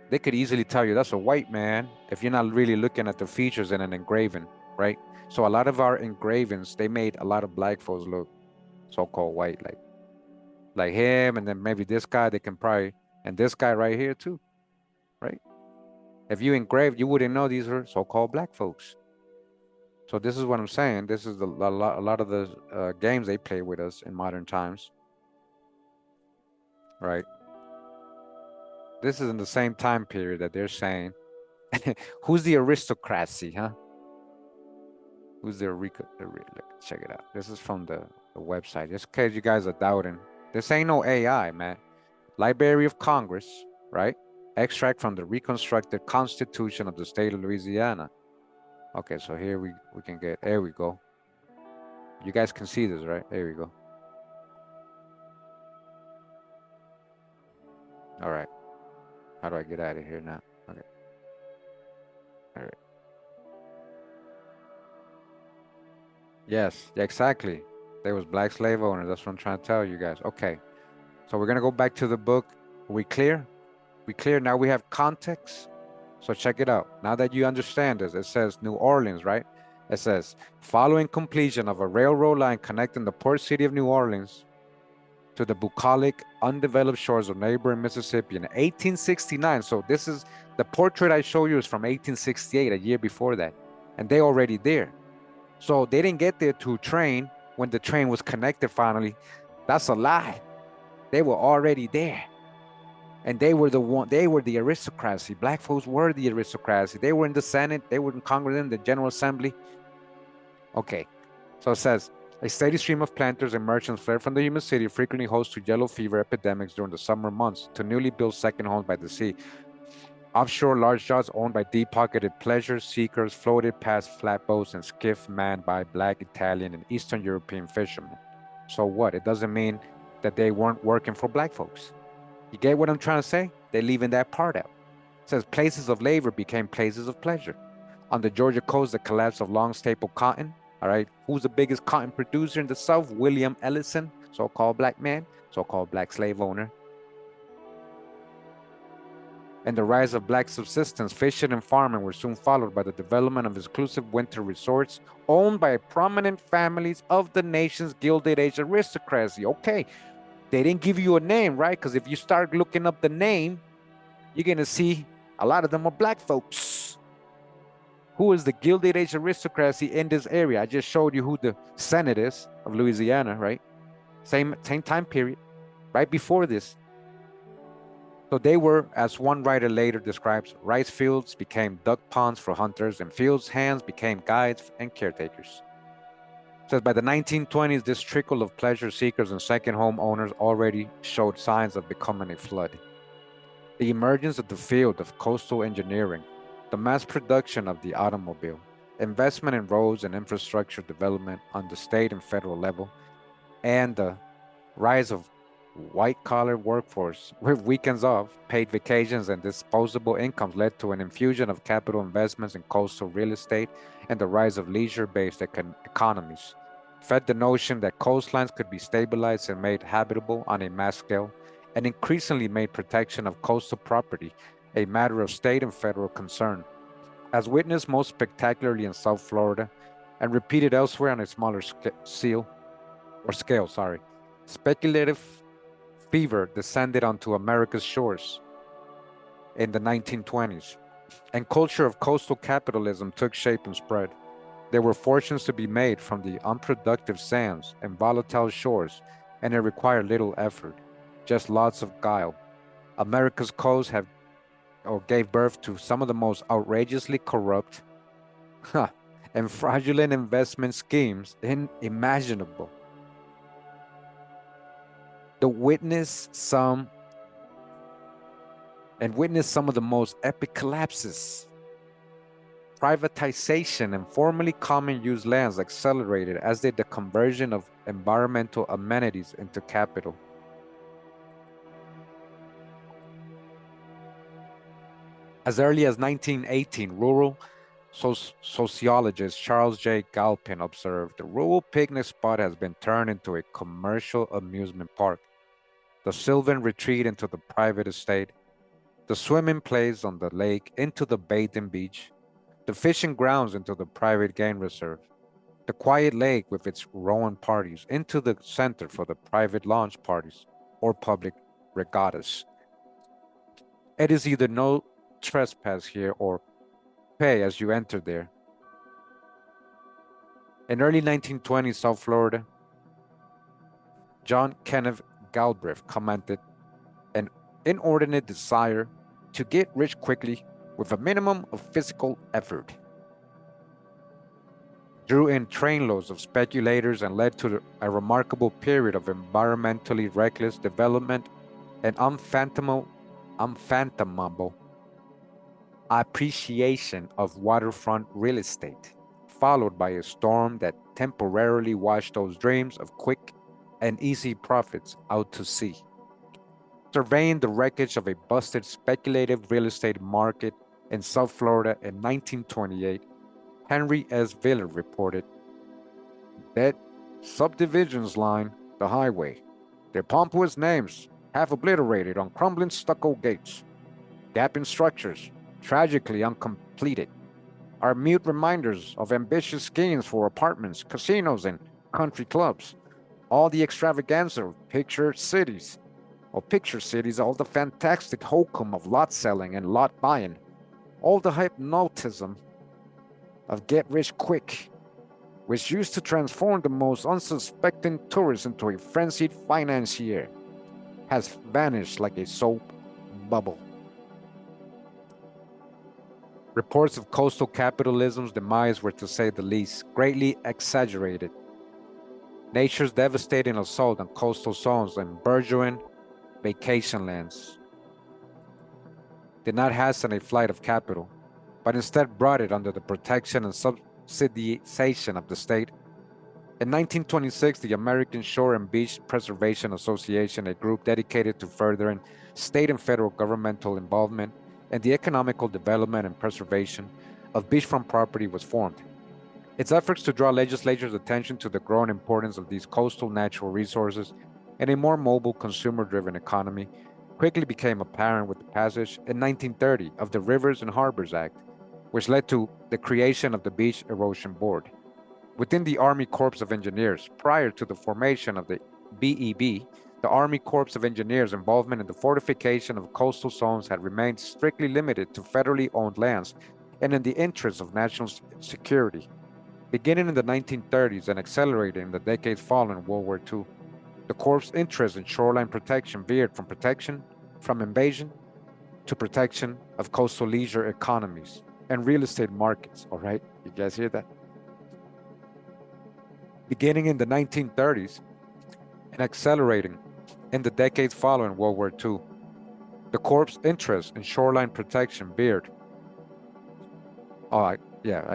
they could easily tell you that's a white man if you're not really looking at the features in an engraving, right? So a lot of our engravings, they made a lot of black folks look so-called white, like him, and then maybe this guy. They can probably, and this guy right here too, right? If you engraved, you wouldn't know these are so-called black folks. So this is what I'm saying. This is a lot of the games they play with us in modern times, right? This is in the same time period that they're saying, who's the aristocracy, huh? Who's the check it out. This is from the website. Just in case you guys are doubting. This ain't no AI, man. Library of Congress, right? Extract from the reconstructed Constitution of the state of Louisiana. Okay, so here we can get, there we go. You guys can see this, right? There we go. All right. How do I get out of here now? Okay. All right. Yes, yeah, exactly. There was black slave owners. That's what I'm trying to tell you guys. Okay. So we're gonna go back to the book. Are we clear? We clear? Now we have context. So check it out. Now that you understand this, it says New Orleans, right? It says, following completion of a railroad line connecting the port city of New Orleans to the bucolic, undeveloped shores of neighboring Mississippi in 1869. So this is, the portrait I show you is from 1868, a year before that. And they already there. So they didn't get there to train when the train was connected finally. That's a lie. They were already there. And they were the aristocracy. Black folks were the aristocracy. They were in the Senate, they were in Congress, in the General Assembly. Okay, so it says, a steady stream of planters and merchants fled from the human city, frequently host to yellow fever epidemics during the summer months, to newly built second homes by the sea. Offshore, large yachts owned by deep-pocketed pleasure seekers floated past flatboats and skiff manned by Black, Italian, and Eastern European fishermen. So what? It doesn't mean that they weren't working for Black folks. You get what I'm trying to say? They're leaving that part out. It says places of labor became places of pleasure. On the Georgia coast, the collapse of long staple cotton. All right, who's the biggest cotton producer in the South? William Ellison, so-called black man, so-called black slave owner. And the rise of black subsistence, fishing and farming were soon followed by the development of exclusive winter resorts owned by prominent families of the nation's Gilded Age aristocracy. Okay, they didn't give you a name, right? Because if you start looking up the name, you're going to see a lot of them are black folks. Who is the Gilded Age aristocracy in this area? I just showed you who the Senate is of Louisiana, right? Same time period, right before this. So they were, as one writer later describes, rice fields became duck ponds for hunters, and fields hands became guides and caretakers. It says by the 1920s, this trickle of pleasure seekers and second home owners already showed signs of becoming a flood. The emergence of the field of coastal engineering, the mass production of the automobile, investment in roads and infrastructure development on the state and federal level, and the rise of white-collar workforce with weekends off, paid vacations, and disposable incomes led to an infusion of capital investments in coastal real estate and the rise of leisure-based economies, fed the notion that coastlines could be stabilized and made habitable on a mass scale, and increasingly made protection of coastal property a matter of state and federal concern, as witnessed most spectacularly in South Florida and repeated elsewhere on a smaller scale. Speculative fever descended onto America's shores in the 1920s, and culture of coastal capitalism took shape and spread. There were fortunes to be made from the unproductive sands and volatile shores, and it required little effort, just lots of guile. America's coasts have or gave birth to some of the most outrageously corrupt and fraudulent investment schemes imaginable. The witness some of the most epic collapses. Privatization and formerly common use lands accelerated, as did the conversion of environmental amenities into capital. As early as 1918, rural sociologist Charles J. Galpin observed the rural picnic spot has been turned into a commercial amusement park, the sylvan retreat into the private estate, the swimming place on the lake into the bathing beach, the fishing grounds into the private game reserve, the quiet lake with its rowing parties into the center for the private launch parties or public regattas. It is either no trespass here or pay as you enter there. In early 1920s South Florida, John Kenneth Galbraith commented, an inordinate desire to get rich quickly with a minimum of physical effort drew in trainloads of speculators and led to a remarkable period of environmentally reckless development and unfathomable appreciation of waterfront real estate, followed by a storm that temporarily washed those dreams of quick and easy profits out to sea. Surveying the wreckage of a busted speculative real estate market in South Florida in 1928, Henry S. Villard reported that subdivisions line the highway, their pompous names half obliterated on crumbling stucco gates, gaping structures, tragically uncompleted, are mute reminders of ambitious schemes for apartments, casinos, and country clubs. All the extravaganza of picture cities, all the fantastic hokum of lot selling and lot buying, all the hypnotism of get rich quick, which used to transform the most unsuspecting tourist into a frenzied financier, has vanished like a soap bubble. Reports of coastal capitalism's demise were, to say the least, greatly exaggerated. Nature's devastating assault on coastal zones and burgeoning vacation lands did not hasten a flight of capital, but instead brought it under the protection and subsidization of the state. In 1926, the American Shore and Beach Preservation Association, a group dedicated to furthering state and federal governmental involvement in the economical development and preservation of beachfront property, was formed. Its efforts to draw legislatures' attention to the growing importance of these coastal natural resources in a more mobile, consumer-driven economy quickly became apparent with the passage in 1930 of the Rivers and Harbors Act, which led to the creation of the Beach Erosion Board. Within the Army Corps of Engineers, prior to the formation of the BEB, the Army Corps of Engineers' involvement in the fortification of coastal zones had remained strictly limited to federally owned lands and in the interests of national security. Beginning in the 1930s and accelerating in the decades following World War II, the Corps' interest in shoreline protection veered from protection from invasion to protection of coastal leisure economies and real estate markets. All right, you guys hear that? Beginning in the 1930s and accelerating in the decades following World War II, the Corps' interest in shoreline protection veered. I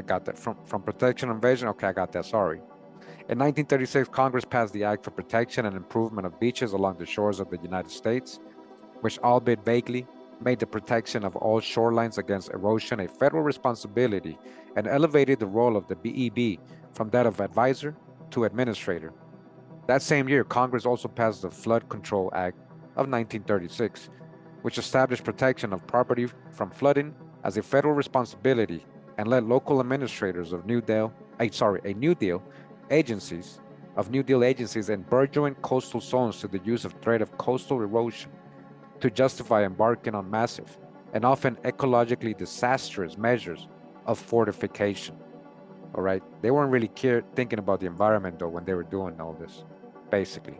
got that. From protection and invasion. Okay, I got that. Sorry. In 1936, Congress passed the Act for Protection and Improvement of Beaches along the shores of the United States, which, albeit vaguely, made the protection of all shorelines against erosion a federal responsibility and elevated the role of the BEB from that of advisor to administrator. That same year, Congress also passed the Flood Control Act of 1936, which established protection of property from flooding as a federal responsibility and led local administrators of New Deal agencies and burgeoning coastal zones to the use of threat of coastal erosion to justify embarking on massive and often ecologically disastrous measures of fortification. All right, they weren't really thinking about the environment though when they were doing all this, basically.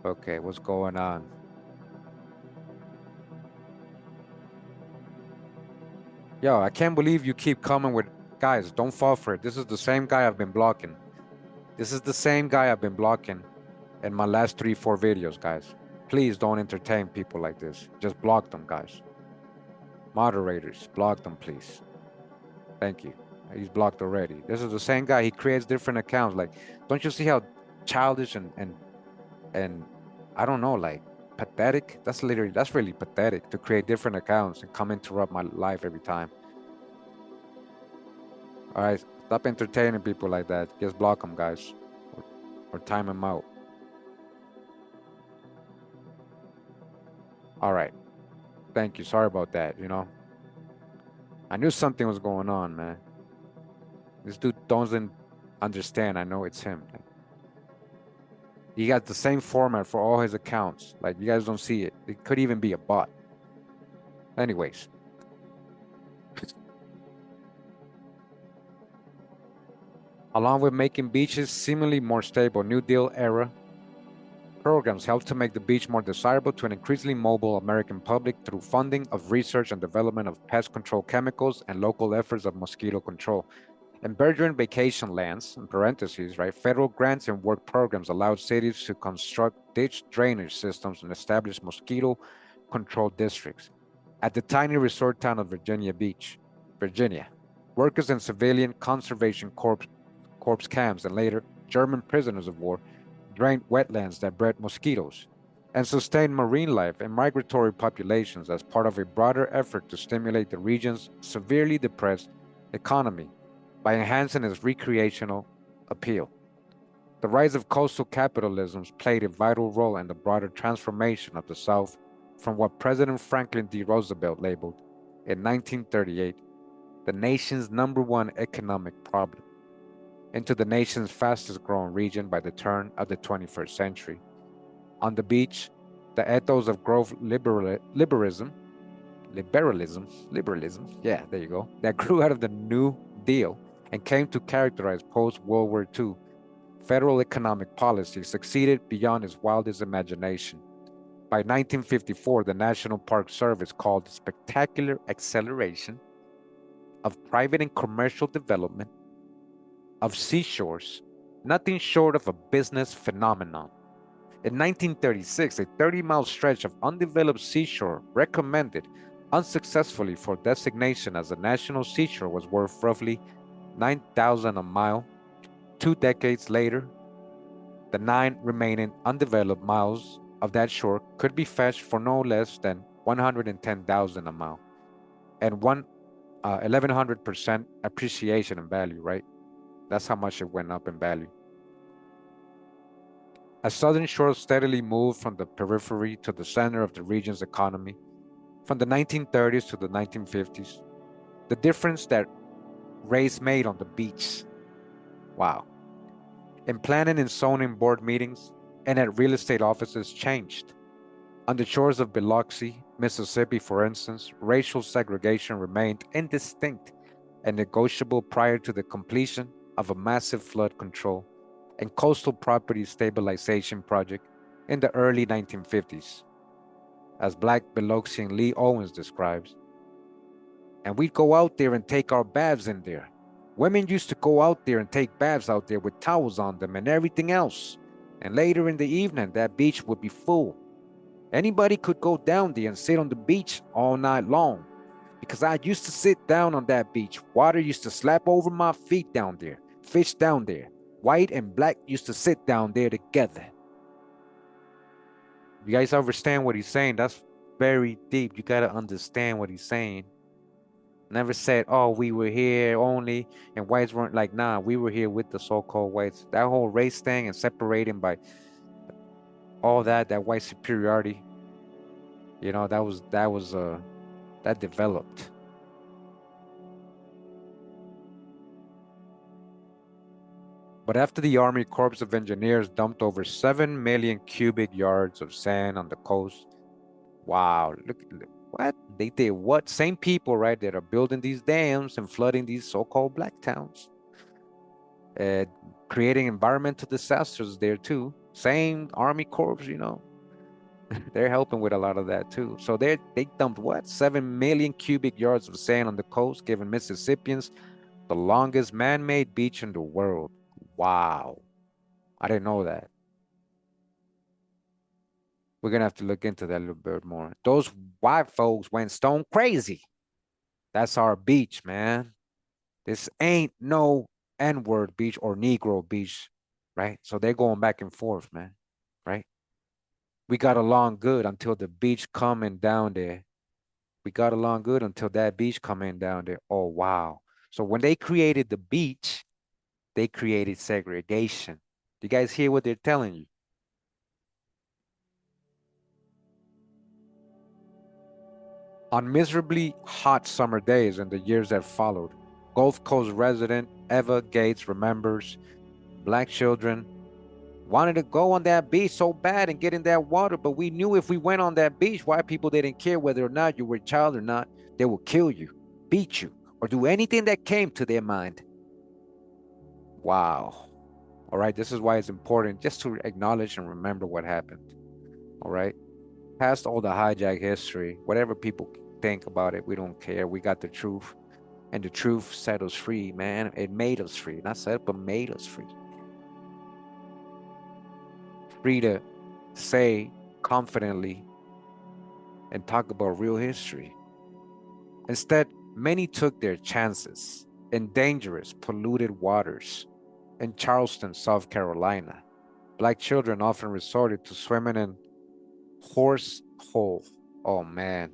Okay, what's going on? Yo, I can't believe you keep coming with guys. Don't fall for it. This is the same guy I've been blocking. This is the same guy I've been blocking in my last 3, 4 videos, guys. Please don't entertain people like this. Just block them, guys. Moderators, block them, please. Thank you. He's blocked already. This is the same guy. He creates different accounts. Like, don't you see how childish and I don't know, like pathetic? That's really pathetic to create different accounts and come interrupt my life every time. All right, stop entertaining people like that. Just block them, guys, or time them out. All right. Thank you. Sorry about that. I knew something was going on, man. This dude doesn't understand. I know it's him. Like, he got the same format for all his accounts. Like, you guys don't see it. It could even be a bot. Anyways, along with making beaches seemingly more stable, New Deal era programs helped to make the beach more desirable to an increasingly mobile American public through funding of research and development of pest control chemicals and local efforts of mosquito control. In burgeoning vacation lands, in parentheses, right, federal grants and work programs allowed cities to construct ditch drainage systems and establish mosquito control districts. At the tiny resort town of Virginia Beach, Virginia, workers in civilian conservation corps camps and later German prisoners of war drained wetlands that bred mosquitoes and sustained marine life and migratory populations as part of a broader effort to stimulate the region's severely depressed economy by enhancing its recreational appeal. The rise of coastal capitalism played a vital role in the broader transformation of the South from what President Franklin D. Roosevelt labeled in 1938 the nation's number one economic problem into the nation's fastest growing region by the turn of the 21st century. On the beach, the ethos of growth liberalism, yeah, there you go, that grew out of the New Deal and came to characterize post World War II federal economic policy succeeded beyond his wildest imagination. By 1954, the National Park Service called the spectacular acceleration of private and commercial development of seashores nothing short of a business phenomenon. In 1936, a 30-mile stretch of undeveloped seashore recommended unsuccessfully for designation as a national seashore was worth roughly 9,000 a mile. 2 decades later, the 9 remaining undeveloped miles of that shore could be fetched for no less than 110,000 a mile and 1,100% appreciation in value, right? That's how much it went up in value. As southern shores steadily moved from the periphery to the center of the region's economy, from the 1930s to the 1950s, the difference that race made on the beach, wow, in planning and zoning board meetings and at real estate offices changed. On the shores of Biloxi, Mississippi, for instance, racial segregation remained indistinct and negotiable prior to the completion of a massive flood control and coastal property stabilization project in the early 1950s, as Black Biloxian Lee Owens describes. And we'd go out there and take our baths in there. Women used to go out there and take baths out there with towels on them and everything else. And later in the evening, that beach would be full. Anybody could go down there and sit on the beach all night long because I used to sit down on that beach. Water used to slap over my feet down there. Fish down there. White and black used to sit down there together. You guys understand what he's saying? That's very deep. You got to understand what he's saying. Never said, oh, we were here only and whites weren't. Like, nah, we were here with the so-called whites. That whole race thing and separating by all that white superiority, that developed. But after the Army Corps of Engineers dumped over 7 million cubic yards of sand on the coast, wow, look, what? They did what? Same people, right, that are building these dams and flooding these so-called black towns, creating environmental disasters there too. Same Army Corps, you know, they're helping with a lot of that too. So they dumped what 7 million cubic yards of sand on the coast, giving Mississippians the longest man-made beach in the world. Wow, I didn't know that. We're gonna have to look into that a little bit more. Those white folks went stone crazy. That's our beach, man. This ain't no N-word beach or Negro beach, right? So they're going back and forth, man, right? We got along good until the beach coming down there. We got along good until that beach coming down there. Oh, wow. So when they created the beach, they created segregation. Do you guys hear what they're telling you? On miserably hot summer days in the years that followed, Gulf Coast resident Eva Gates remembers black children wanted to go on that beach so bad and get in that water, but we knew if we went on that beach, white people didn't care whether or not you were a child or not. They would kill you, beat you, or do anything that came to their mind. Wow. All right, this is why it's important just to acknowledge and remember what happened. All right, past all the hijack history, whatever people think about it, we don't care. We got the truth, and the truth set us free, man. It made us free, not set, but made us free. Free to say confidently and talk about real history. Instead, many took their chances in dangerous, polluted waters. In Charleston, South Carolina, black children often resorted to swimming in Horse Hole. Oh man,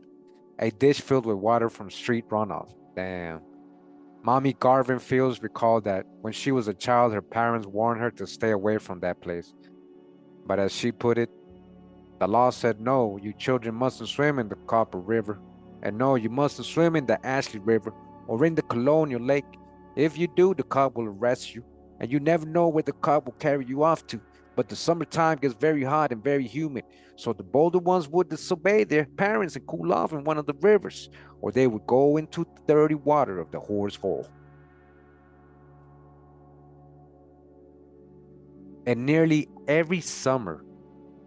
a dish filled with water from street runoff. Damn. Mommy Garvin Fields recalled that when she was a child, her parents warned her to stay away from that place. But as she put it, the law said, no, you children mustn't swim in the Copper River. And no, you mustn't swim in the Ashley River or in the Colonial Lake. If you do, the cop will arrest you. And you never know where the cop will carry you off to. But the summertime gets very hot and very humid. So the bolder ones would disobey their parents and cool off in one of the rivers. Or they would go into the dirty water of the Horse Hole. And nearly every summer,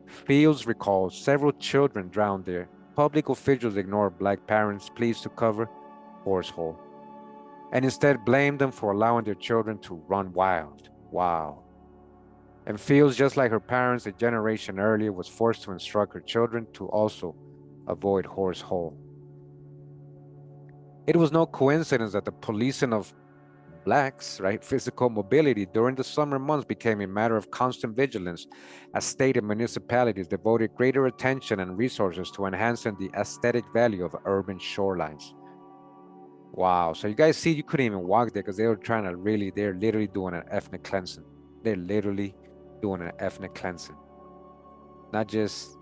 Fields recalls several children drowned there. Public officials ignored black parents' pleas to cover Horsehole and instead blamed them for allowing their children to run wild. Wow. And Fields, just like her parents a generation earlier, was forced to instruct her children to also avoid Horsehole. It was no coincidence that the policing of blacks, right, physical mobility during the summer months became a matter of constant vigilance as state and municipalities devoted greater attention and resources to enhancing the aesthetic value of urban shorelines. Wow. So you guys see, you couldn't even walk there because they were trying to really, they're literally doing an ethnic cleansing. They're literally doing an ethnic cleansing. Not just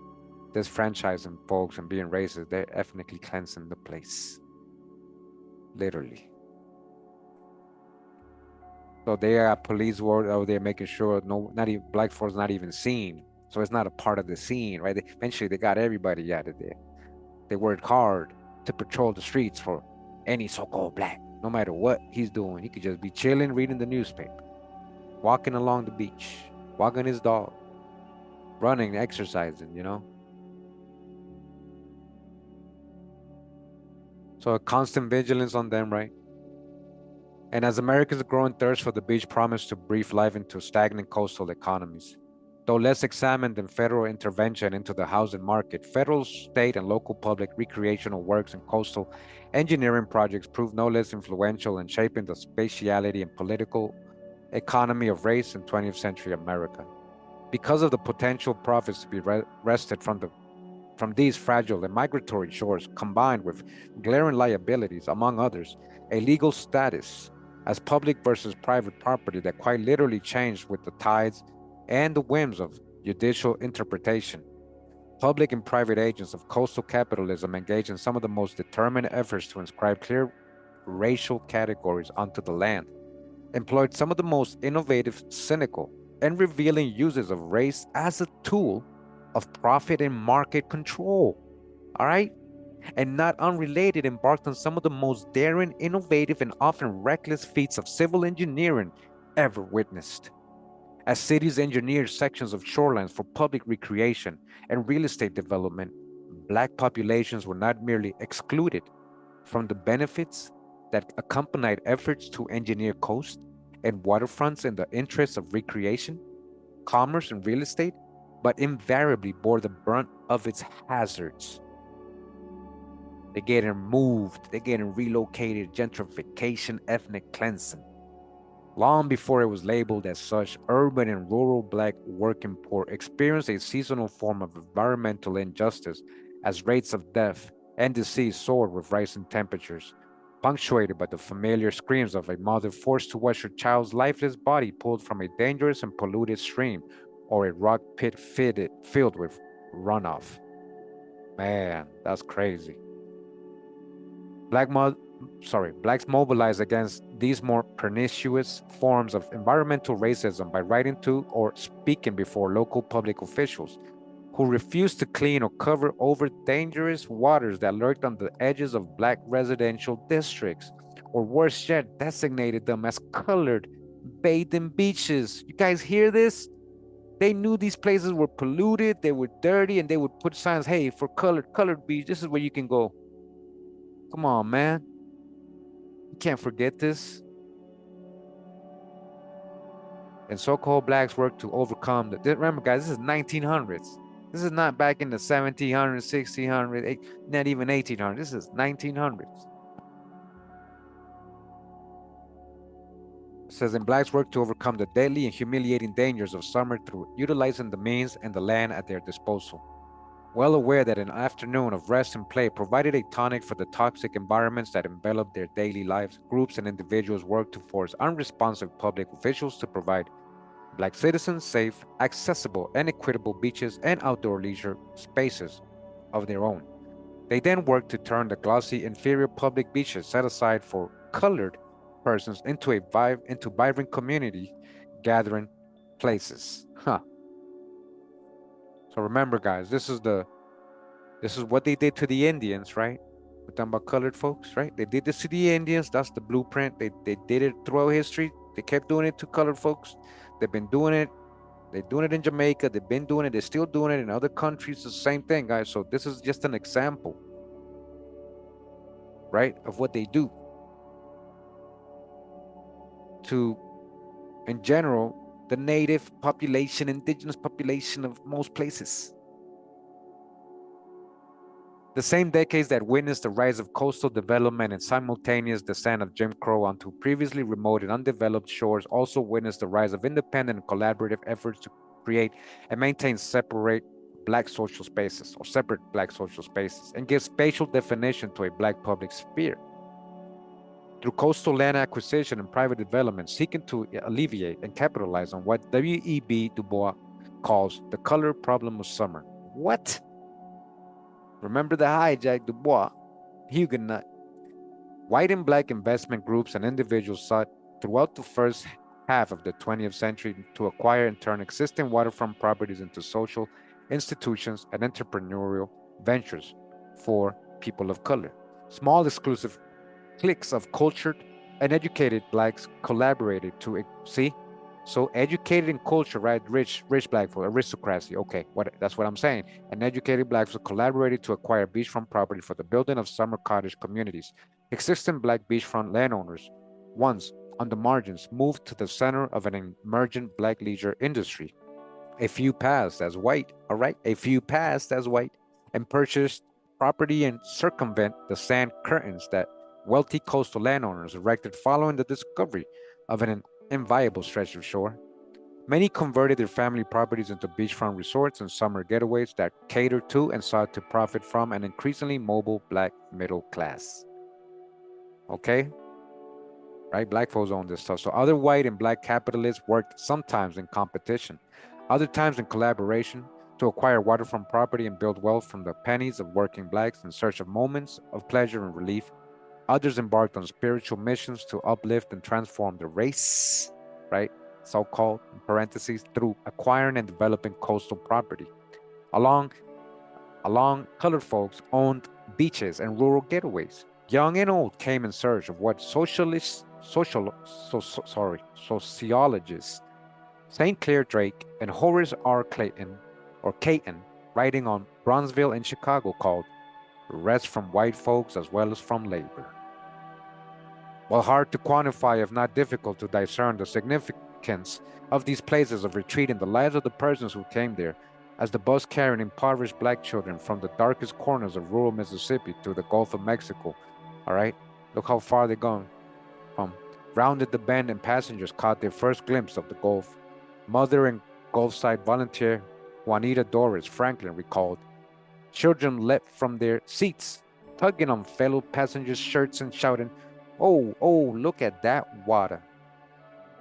disfranchising folks and being racist, they're ethnically cleansing the place. Literally. So they are police world out there making sure no, not even black folks not even seen. So it's not a part of the scene, right? Eventually they got everybody out of there. They worked hard to patrol the streets for any so-called black, no matter what he's doing. He could just be chilling, reading the newspaper, walking along the beach, walking his dog, running, exercising, you know? So a constant vigilance on them, right? And as America's growing thirst for the beach promised to breathe life into stagnant coastal economies. Though less examined than federal intervention into the housing market, federal, state, and local public recreational works and coastal engineering projects proved no less influential in shaping the spatiality and political economy of race in 20th century America. Because of the potential profits to be wrested from these fragile and migratory shores, combined with glaring liabilities, among others, a legal status as public versus private property that quite literally changed with the tides and the whims of judicial interpretation. Public and private agents of coastal capitalism engage in some of the most determined efforts to inscribe clear racial categories onto the land, employed some of the most innovative, cynical, and revealing uses of race as a tool of profit and market control. All right? And not unrelated, embarked on some of the most daring, innovative, and often reckless feats of civil engineering ever witnessed. As cities engineered sections of shorelines for public recreation and real estate development, Black populations were not merely excluded from the benefits that accompanied efforts to engineer coast and waterfronts in the interests of recreation, commerce, and real estate, but invariably bore the brunt of its hazards. They're getting moved, they're getting relocated, gentrification, ethnic cleansing. Long before it was labeled as such, urban and rural Black working poor experienced a seasonal form of environmental injustice as rates of death and disease soared with rising temperatures, punctuated by the familiar screams of a mother forced to watch her child's lifeless body pulled from a dangerous and polluted stream or a rock pit filled with runoff. Man, that's crazy. Black mo- Blacks mobilized against these more pernicious forms of environmental racism by writing to or speaking before local public officials who refused to clean or cover over dangerous waters that lurked on the edges of Black residential districts, or worse yet, designated them as colored bathing beaches. You guys hear this? They knew these places were polluted, they were dirty, and they would put signs, hey, for colored beach, this is where you can go. Come on, man. You can't forget this. And so-called Blacks worked to overcome the, remember guys, this is 1900s. This is not back in the 1700s, 1600s, not even 1800s. This is 1900s. It says, and Blacks worked to overcome the deadly and humiliating dangers of summer through utilizing the means and the land at their disposal. Well aware that an afternoon of rest and play provided a tonic for the toxic environments that enveloped their daily lives, groups and individuals worked to force unresponsive public officials to provide Black citizens safe, accessible, and equitable beaches and outdoor leisure spaces of their own. They then worked to turn the glossy inferior public beaches set aside for colored persons into vibrant community gathering places. Huh. So remember, guys, this is what they did to the Indians, right? We're talking about colored folks, right? They did this to the Indians. That's the blueprint. They did it throughout history. They kept doing it to colored folks. They've been doing it. They're doing it in Jamaica. They've been doing it. They're still doing it in other countries. The same thing, guys. So this is just an example, right, of what they do to, in general, the native population, indigenous population of most places. The same decades that witnessed the rise of coastal development and simultaneous descent of Jim Crow onto previously remote and undeveloped shores also witnessed the rise of independent and collaborative efforts to create and maintain separate Black social spaces or separate Black social spaces and give spatial definition to a Black public sphere. Through coastal land acquisition and private development, seeking to alleviate and capitalize on what W.E.B. Du Bois calls the color problem of summer. What? Remember the hijack, Du Bois, Huguenot. White and Black investment groups and individuals sought throughout the first half of the 20th century to acquire and turn existing waterfront properties into social institutions and entrepreneurial ventures for people of color. Small exclusive cliques of cultured and educated Blacks collaborated to see. So educated in culture, right? Rich Black folk, aristocracy. Okay, that's what I'm saying. And educated Blacks collaborated to acquire beachfront property for the building of summer cottage communities. Existing Black beachfront landowners, once on the margins, moved to the center of an emergent Black leisure industry. A few passed as white, all right? A few passed as white and purchased property and circumvent the sand curtains that wealthy coastal landowners erected following the discovery of an inviable stretch of shore. Many converted their family properties into beachfront resorts and summer getaways that catered to and sought to profit from an increasingly mobile Black middle class. Okay? Right? Black folks own this stuff. So other white and Black capitalists worked sometimes in competition, other times in collaboration to acquire waterfront property and build wealth from the pennies of working Blacks in search of moments of pleasure and relief. Others embarked on spiritual missions to uplift and transform the race, right? So-called, in parentheses, through acquiring and developing coastal property. Along colored folks owned beaches and rural getaways. Young and old came in search of what sociologists St. Clair Drake and Horace R. Clayton, or Caton, writing on Bronzeville in Chicago called Rest from White Folks as Well as from Labor. While hard to quantify, if not difficult to discern the significance of these places of retreat in the lives of the persons who came there, as the bus carrying impoverished black children from the darkest corners of rural Mississippi to the Gulf of Mexico. All right, look how far they're going from. Rounded the bend and passengers caught their first glimpse of the Gulf. Mother and Gulfside volunteer Juanita Doris Franklin recalled, children leapt from their seats, tugging on fellow passengers' shirts and shouting, "Oh, oh, look at that water."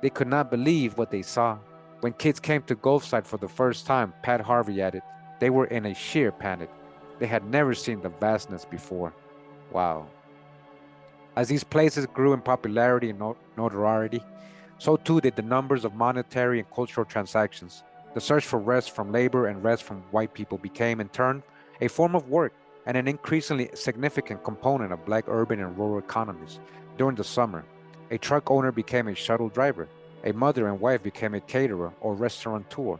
They could not believe what they saw. When kids came to Gulfside for the first time, Pat Harvey added, they were in a sheer panic. They had never seen the vastness before. Wow. As these places grew in popularity and notoriety, so too did the numbers of monetary and cultural transactions. The search for rest from labor and rest from white people became, in turn, a form of work and an increasingly significant component of black urban and rural economies. During the summer, a truck owner became a shuttle driver. A mother and wife became a caterer or restaurateur.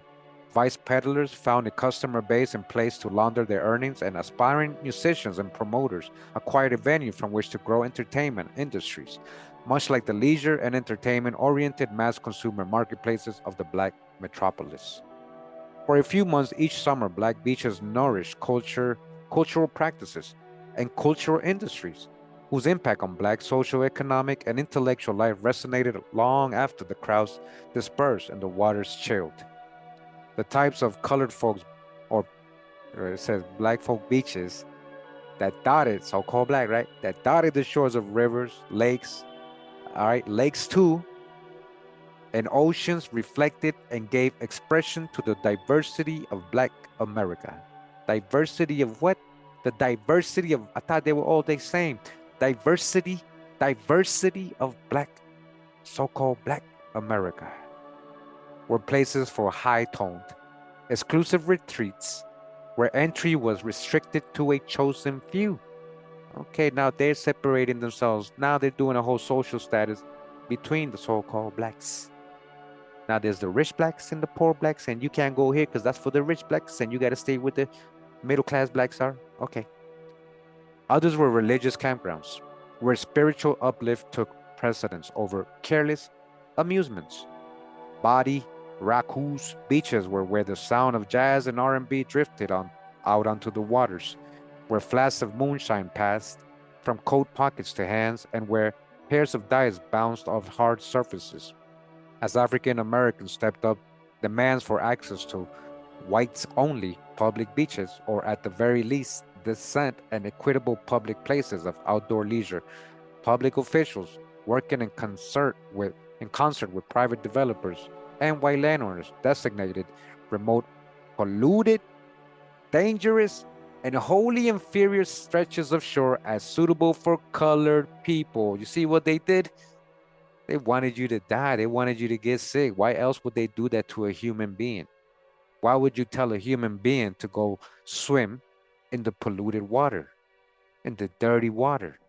Vice peddlers found a customer base in place to launder their earnings, and aspiring musicians and promoters acquired a venue from which to grow entertainment industries, much like the leisure and entertainment-oriented mass consumer marketplaces of the black metropolis. For a few months each summer, black beaches nourished cultural practices, and cultural industries, whose impact on black social, economic, and intellectual life resonated long after the crowds dispersed and the waters chilled. The types of colored folks, or it says black folk beaches, that dotted, so-called black, right? That dotted the shores of rivers, lakes, all right, lakes too, and oceans reflected and gave expression to the diversity of Black America. Diversity of what? The diversity of, I thought they were all the same. Diversity, diversity of Black, so-called Black America, were places for high-toned, exclusive retreats where entry was restricted to a chosen few. Okay, now they're separating themselves. Now they're doing a whole social status between the so-called blacks. Now there's the rich blacks and the poor blacks, and you can't go here because that's for the rich blacks, and you got to stay with the middle class blacks are. Okay. Others were religious campgrounds where spiritual uplift took precedence over careless amusements. Body, Raccoons beaches were where the sound of jazz and R&B drifted on out onto the waters, where flasks of moonshine passed from coat pockets to hands, and where pairs of dice bounced off hard surfaces. As African Americans stepped up demands for access to whites-only public beaches, or at the very least, decent and equitable public places of outdoor leisure, public officials working in concert with private developers and white landowners designated remote, polluted, dangerous, and wholly inferior stretches of shore as suitable for colored people. You see what they did? They wanted you to die. They wanted you to get sick. Why else would they do that to a human being? Why would you tell a human being to go swim in the polluted water, in the dirty water?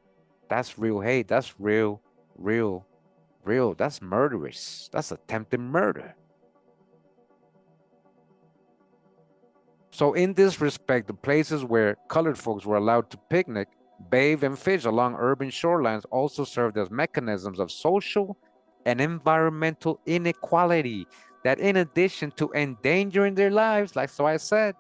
That's real hate. That's real. That's murderous. That's attempted murder. So in this respect, the places where colored folks were allowed to picnic, bathe, and fish along urban shorelines also served as mechanisms of social and environmental inequality that, in addition to endangering their lives, like so I said,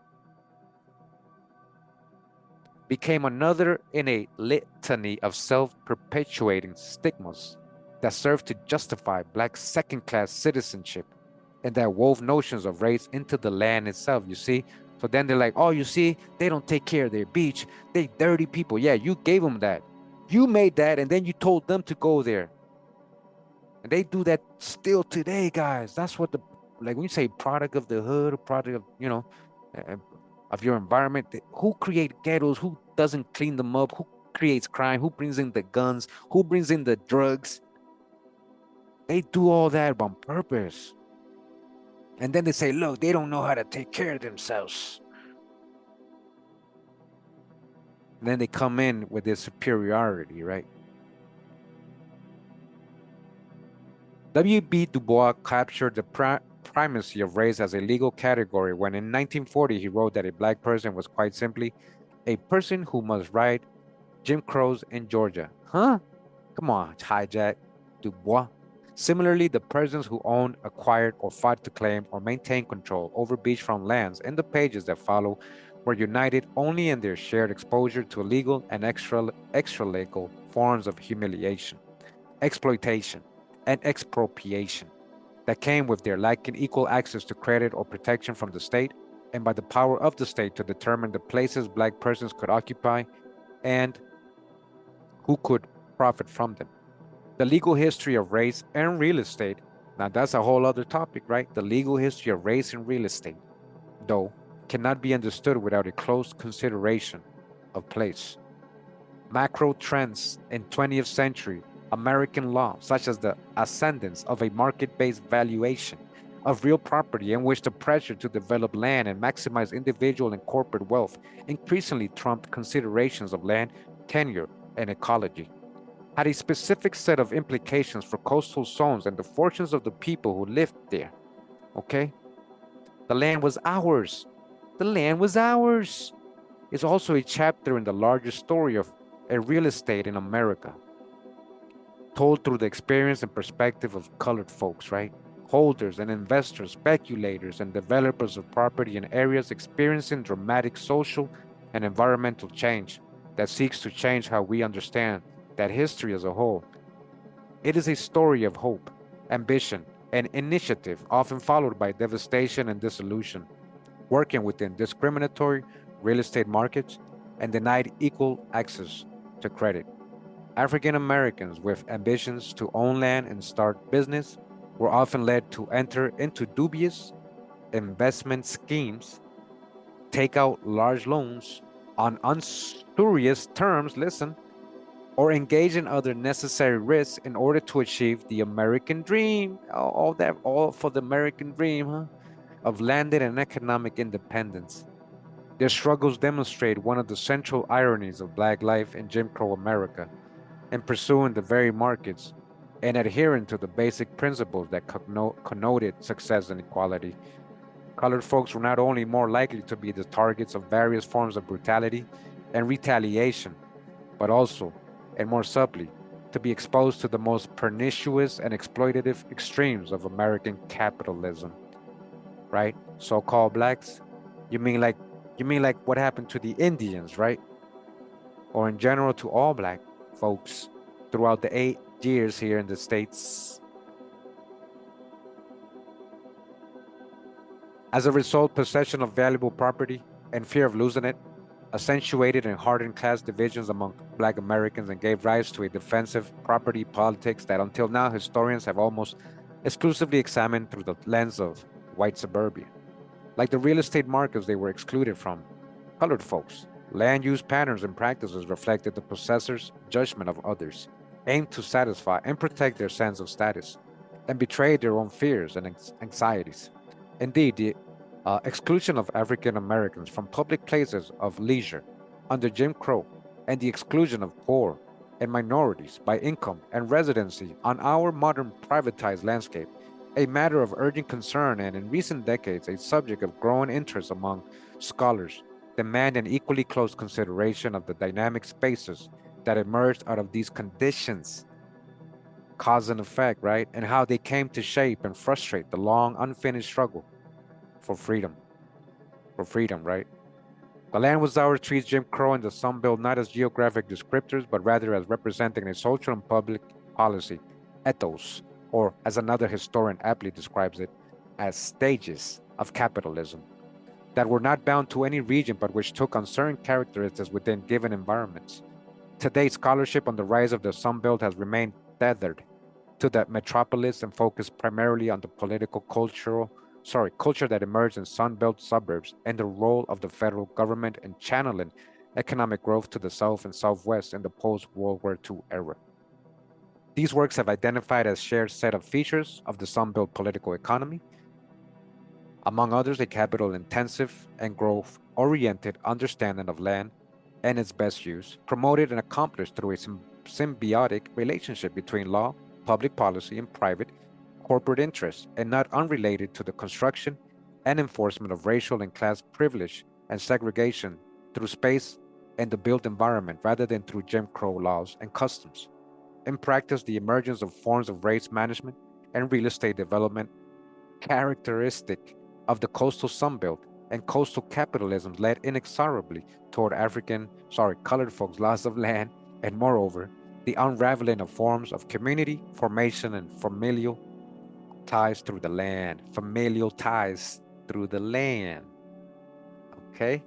became another in a litany of self-perpetuating stigmas that served to justify Black second-class citizenship and that wove notions of race into the land itself, you see? So then they're like, oh, you see, they don't take care of their beach. They dirty people. Yeah, you gave them that. You made that, and then you told them to go there. And they do that still today, guys. That's what like when you say product of the hood, product of, uh, of your environment, who create ghettos? Who doesn't clean them up? Who creates crime? Who brings in the guns? Who brings in the drugs? They do all that on purpose. And then they say, look, they don't know how to take care of themselves. And then they come in with their superiority, right? W.B. Du Bois captured the primacy of race as a legal category when in 1940 he wrote that a black person was quite simply a person who must ride Jim Crows in Georgia. Huh? Come on, hijack, Dubois. Similarly, the persons who owned, acquired, or fought to claim or maintain control over beachfront lands in the pages that follow were united only in their shared exposure to legal and extra-legal forms of humiliation, exploitation, and expropriation that came with their lacking equal access to credit or protection from the state and by the power of the state to determine the places black persons could occupy and who could profit from them. The legal history of race and real estate. Now, that's a whole other topic, right? The legal history of race and real estate, though, cannot be understood without a close consideration of place. Macro trends in 20th century American law, such as the ascendance of a market-based valuation of real property in which the pressure to develop land and maximize individual and corporate wealth increasingly trumped considerations of land, tenure, and ecology, had a specific set of implications for coastal zones and the fortunes of the people who lived there. Okay? The land was ours. The land was ours. It's also a chapter in the larger story of a real estate in America, told through the experience and perspective of colored folks, right? Holders and investors, speculators and developers of property in areas experiencing dramatic social and environmental change that seeks to change how we understand that history as a whole. It is a story of hope, ambition, and initiative, often followed by devastation and dissolution, working within discriminatory real estate markets and denied equal access to credit. African Americans with ambitions to own land and start business were often led to enter into dubious investment schemes, take out large loans on usurious terms, listen, or engage in other necessary risks in order to achieve the American dream. All that, all for the American dream, huh? Of landed and economic independence. Their struggles demonstrate one of the central ironies of Black life in Jim Crow America, in pursuing the very markets and adhering to the basic principles that connoted success and equality. Colored folks were not only more likely to be the targets of various forms of brutality and retaliation, but also, and more subtly, to be exposed to the most pernicious and exploitative extremes of American capitalism. Right? So-called blacks. You mean like what happened to the Indians, right? Or in general to all black folks throughout the 8 years here in the States. As a result, possession of valuable property and fear of losing it accentuated and hardened class divisions among Black Americans and gave rise to a defensive property politics that until now historians have almost exclusively examined through the lens of white suburbia. Like the real estate markets they were excluded from, colored folks, land use patterns and practices reflected the possessor's judgment of others, aimed to satisfy and protect their sense of status, and betrayed their own fears and anxieties. Indeed, the exclusion of African Americans from public places of leisure under Jim Crow and the exclusion of poor and minorities by income and residency on our modern privatized landscape, a matter of urgent concern and in recent decades a subject of growing interest among scholars, demand an equally close consideration of the dynamic spaces that emerged out of these conditions, cause and effect, right? And how they came to shape and frustrate the long unfinished struggle for freedom, right? The land was ours treats Jim Crow and the Sun Belt not as geographic descriptors, but rather as representing a social and public policy ethos, or as another historian aptly describes it, as stages of capitalism that were not bound to any region but which took on certain characteristics within given environments. Today, scholarship on the rise of the Sun Belt has remained tethered to the metropolis and focused primarily on the culture that emerged in Sun Belt suburbs and the role of the federal government in channeling economic growth to the South and Southwest in the post-World War II era. These works have identified as shared set of features of the Sun Belt political economy, among others, a capital-intensive and growth-oriented understanding of land and its best use, promoted and accomplished through a symbiotic relationship between law, public policy, and private corporate interests and not unrelated to the construction and enforcement of racial and class privilege and segregation through space and the built environment rather than through Jim Crow laws and customs. In practice, the emergence of forms of race management and real estate development characteristic of the coastal Sunbelt and coastal capitalism led inexorably toward colored folks' loss of land, and moreover, the unraveling of forms of community formation and familial ties through the land. Familial ties through the land. Okay?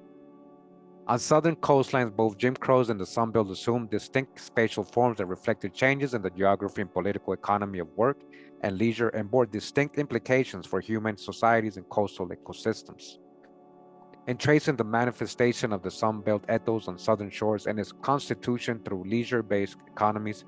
On southern coastlines, both Jim Crows and the Sunbelt assumed distinct spatial forms that reflected changes in the geography and political economy of work and leisure and bore distinct implications for human societies and coastal ecosystems. In tracing the manifestation of the Sunbelt ethos on southern shores and its constitution through leisure-based economies,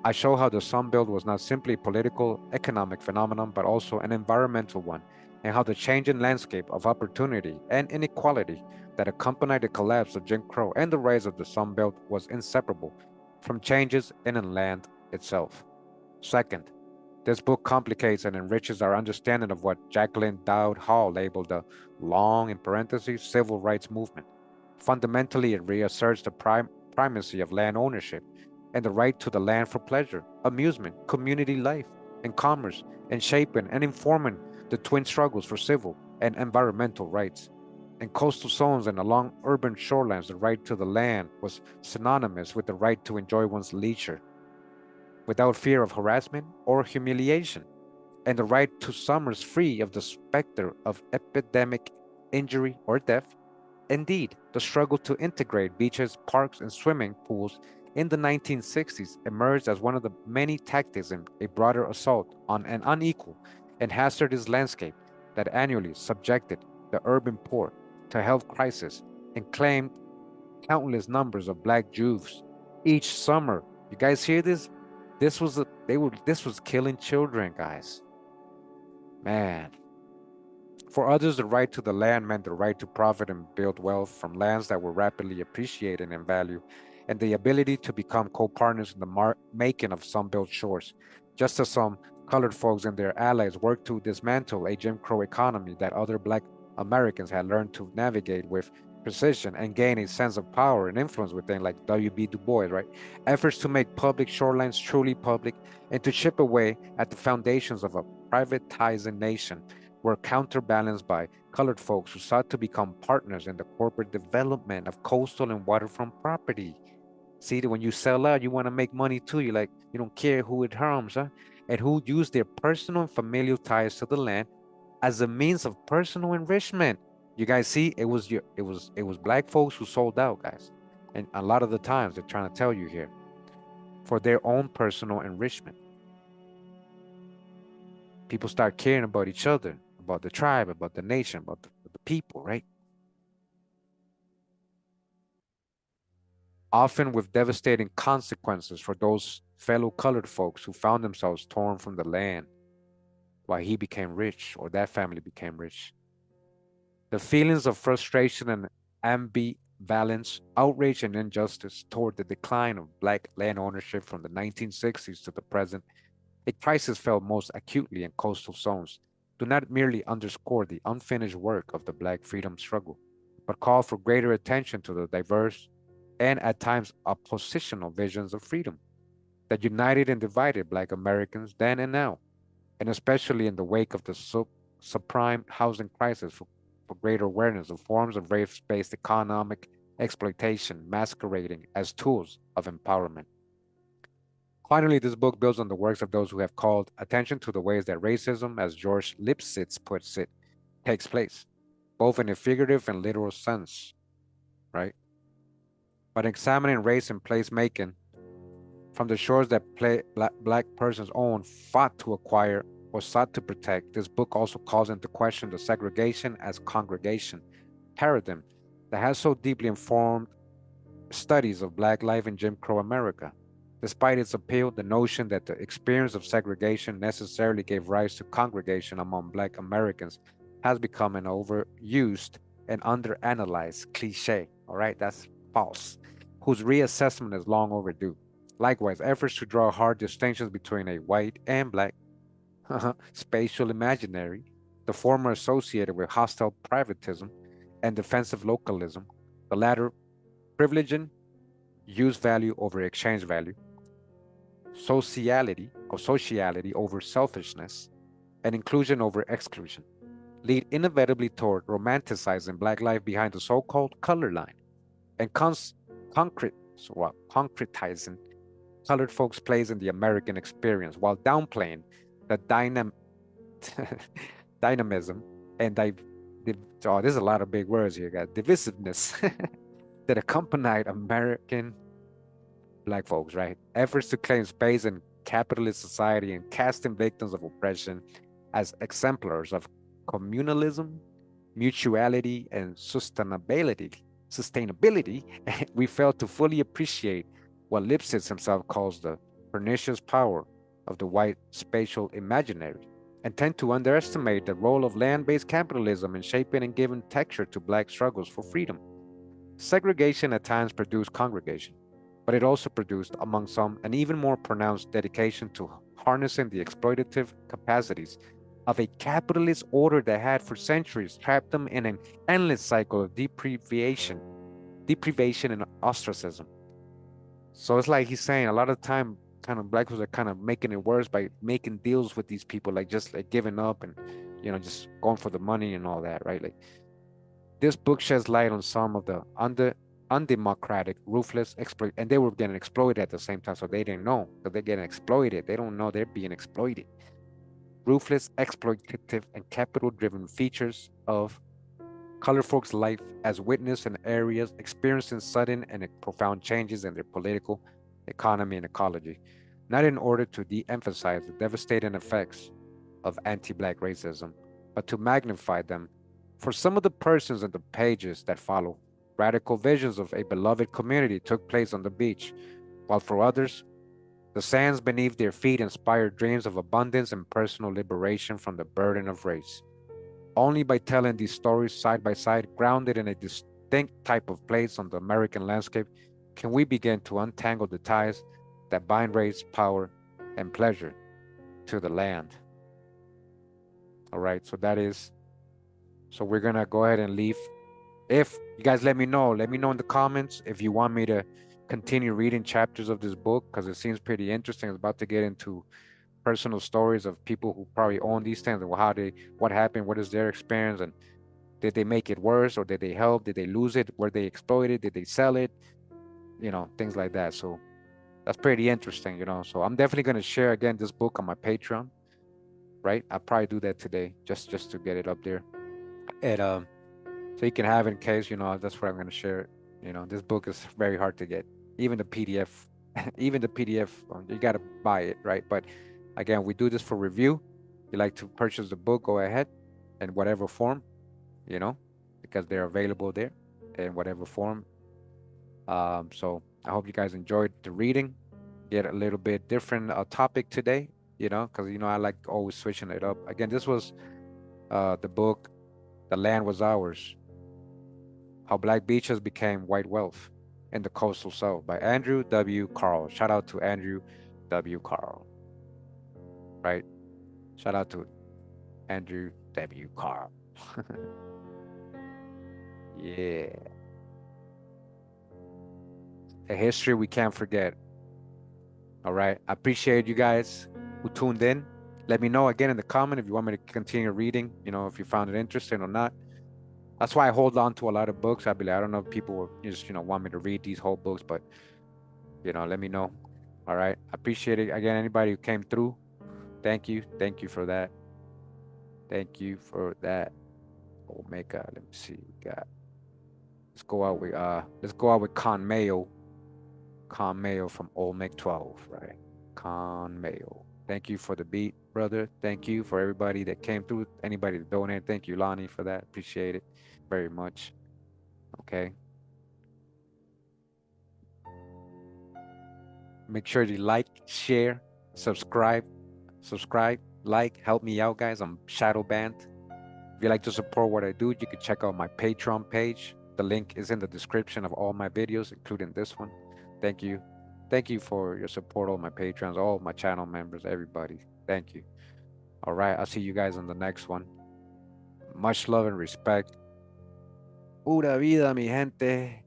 I show how the Sunbelt was not simply a political, economic phenomenon, but also an environmental one, and how the changing landscape of opportunity and inequality that accompanied the collapse of Jim Crow and the rise of the Sunbelt was inseparable from changes in the land itself. Second, this book complicates and enriches our understanding of what Jacqueline Dowd Hall labeled the long, in parentheses, civil rights movement. Fundamentally, it reasserts the primacy of land ownership and the right to the land for pleasure, amusement, community life, and commerce, and shaping and informing the twin struggles for civil and environmental rights. In coastal zones and along urban shorelines, the right to the land was synonymous with the right to enjoy one's leisure without fear of harassment or humiliation, and the right to summers free of the specter of epidemic injury or death. Indeed, the struggle to integrate beaches, parks, and swimming pools in the 1960s emerged as one of the many tactics in a broader assault on an unequal and hazardous landscape that annually subjected the urban poor to health crisis and claimed countless numbers of black Jews each summer. You guys hear this? This was killing children, guys. Man. For others, the right to the land meant the right to profit and build wealth from lands that were rapidly appreciating in value, and the ability to become co-partners in the making of some built shores, just as some colored folks and their allies worked to dismantle a Jim Crow economy that other black Americans had learned to navigate with precision and gain a sense of power and influence within, like W.B. Du Bois, right? Efforts to make public shorelines truly public and to chip away at the foundations of a privatizing nation were counterbalanced by colored folks who sought to become partners in the corporate development of coastal and waterfront property. See, when you sell out, you want to make money too. You don't care who it harms, huh? And who use their personal and familial ties to the land as a means of personal enrichment. You guys see, it was black folks who sold out, guys. And a lot of the times they're trying to tell you here for their own personal enrichment. People start caring about each other, about the tribe, about the nation, about the people, right? Often with devastating consequences for those fellow colored folks who found themselves torn from the land while he became rich or that family became rich. The feelings of frustration and ambivalence, outrage and injustice toward the decline of black land ownership from the 1960s to the present, a crisis felt most acutely in coastal zones, do not merely underscore the unfinished work of the black freedom struggle, but call for greater attention to the diverse and at times oppositional visions of freedom that united and divided black Americans then and now, and especially in the wake of the subprime housing crisis for greater awareness of forms of race-based economic exploitation masquerading as tools of empowerment. Finally, this book builds on the works of those who have called attention to the ways that racism, as George Lipsitz puts it, takes place, both in a figurative and literal sense, right? But examining race and placemaking from the shores that black persons own, fought to acquire, or sought to protect, this book also calls into question the segregation as congregation paradigm that has so deeply informed studies of black life in Jim Crow America. Despite its appeal, the notion that the experience of segregation necessarily gave rise to congregation among black Americans has become an overused and underanalyzed cliche. All right, that's false, whose reassessment is long overdue. Likewise, efforts to draw hard distinctions between a white and black spatial imaginary, the former associated with hostile privatism and defensive localism, the latter privileging use value over exchange value, sociality over selfishness, and inclusion over exclusion, lead inevitably toward romanticizing Black life behind the so-called color line and concrete, concretizing colored folks' place in the American experience while downplaying the dynamism and oh, there's a lot of big words here, guys. Divisiveness that accompanied American Black folks, right? Efforts to claim space in capitalist society and casting victims of oppression as exemplars of communalism, mutuality, and sustainability, we fail to fully appreciate what Lipsitz himself calls the pernicious power of the white spatial imaginary, and tend to underestimate the role of land-based capitalism in shaping and giving texture to Black struggles for freedom. Segregation at times produced congregation, but it also produced, among some, an even more pronounced dedication to harnessing the exploitative capacities of a capitalist order that had for centuries trapped them in an endless cycle of deprivation and ostracism. So it's like he's saying a lot of time kind of Black people are kind of making it worse by making deals with these people, like just like giving up and just going for the money and all that, right? Like this book sheds light on some of the undemocratic, ruthless exploit, and they were getting exploited at the same time, so they didn't know that they're getting exploited. They don't know they're being exploited. Ruthless, exploitative, and capital-driven features of colored folks' life as witness in areas experiencing sudden and profound changes in their political, economy, and ecology, not in order to de-emphasize the devastating effects of anti-Black racism, but to magnify them. For some of the persons in the pages that follow, radical visions of a beloved community took place on the beach, while for others, the sands beneath their feet inspired dreams of abundance and personal liberation from the burden of race. Only by telling these stories side by side, grounded in a distinct type of place on the American landscape, can we begin to untangle the ties that bind race, power, and pleasure to the land. All right, so we're gonna go ahead and leave. If you guys let me know in the comments if you want me to continue reading chapters of this book because it seems pretty interesting. It's about to get into personal stories of people who probably own these things and what happened, what is their experience, and did they make it worse or did they help? Did they lose it? Were they exploited? Did they sell it? Things like that. So that's pretty interesting. So I'm definitely gonna share again this book on my Patreon, right? I'll probably do that today just to get it up there. And so you can have it in case, that's where I'm gonna share it. This book is very hard to get. Even the PDF, even the PDF, you gotta buy it, right? But again, we do this for review. You like to purchase the book, go ahead in whatever form, because they're available there in whatever form. So I hope you guys enjoyed the reading. Get a little bit different topic today, because I like always switching it up. Again, this was the book, "The Land Was Ours: How Black Beaches Became White Wealth in the Coastal South" by Andrew W. Carl. Shout out to Andrew W. Carl, right? Shout out to Andrew W. Carl. Yeah. A history we can't forget. All right. I appreciate you guys who tuned in. Let me know again in the comment if you want me to continue reading, if you found it interesting or not. That's why I hold on to a lot of books. I don't know if people will just, want me to read these whole books, but, let me know. All right. I appreciate it. Again, anybody who came through, thank you. Thank you for that. Thank you for that. Omega. Let me see. We got. Let's go out with Conmeo. Conmeo from Olmec 12, right? Conmeo. Thank you for the beat, brother. Thank you for everybody that came through. Anybody that donated. Thank you, Lonnie, for that. Appreciate it very much. Okay. Make sure you like, share, subscribe, like, help me out, guys. I'm shadow banned. If you like to support what I do, you can check out my Patreon page. The link is in the description of all my videos, including this one. Thank you. Thank you for your support, all my patrons, all my channel members, everybody. Thank you. All right, I'll see you guys on the next one. Much love and respect. Pura vida, mi gente.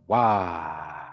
Wow.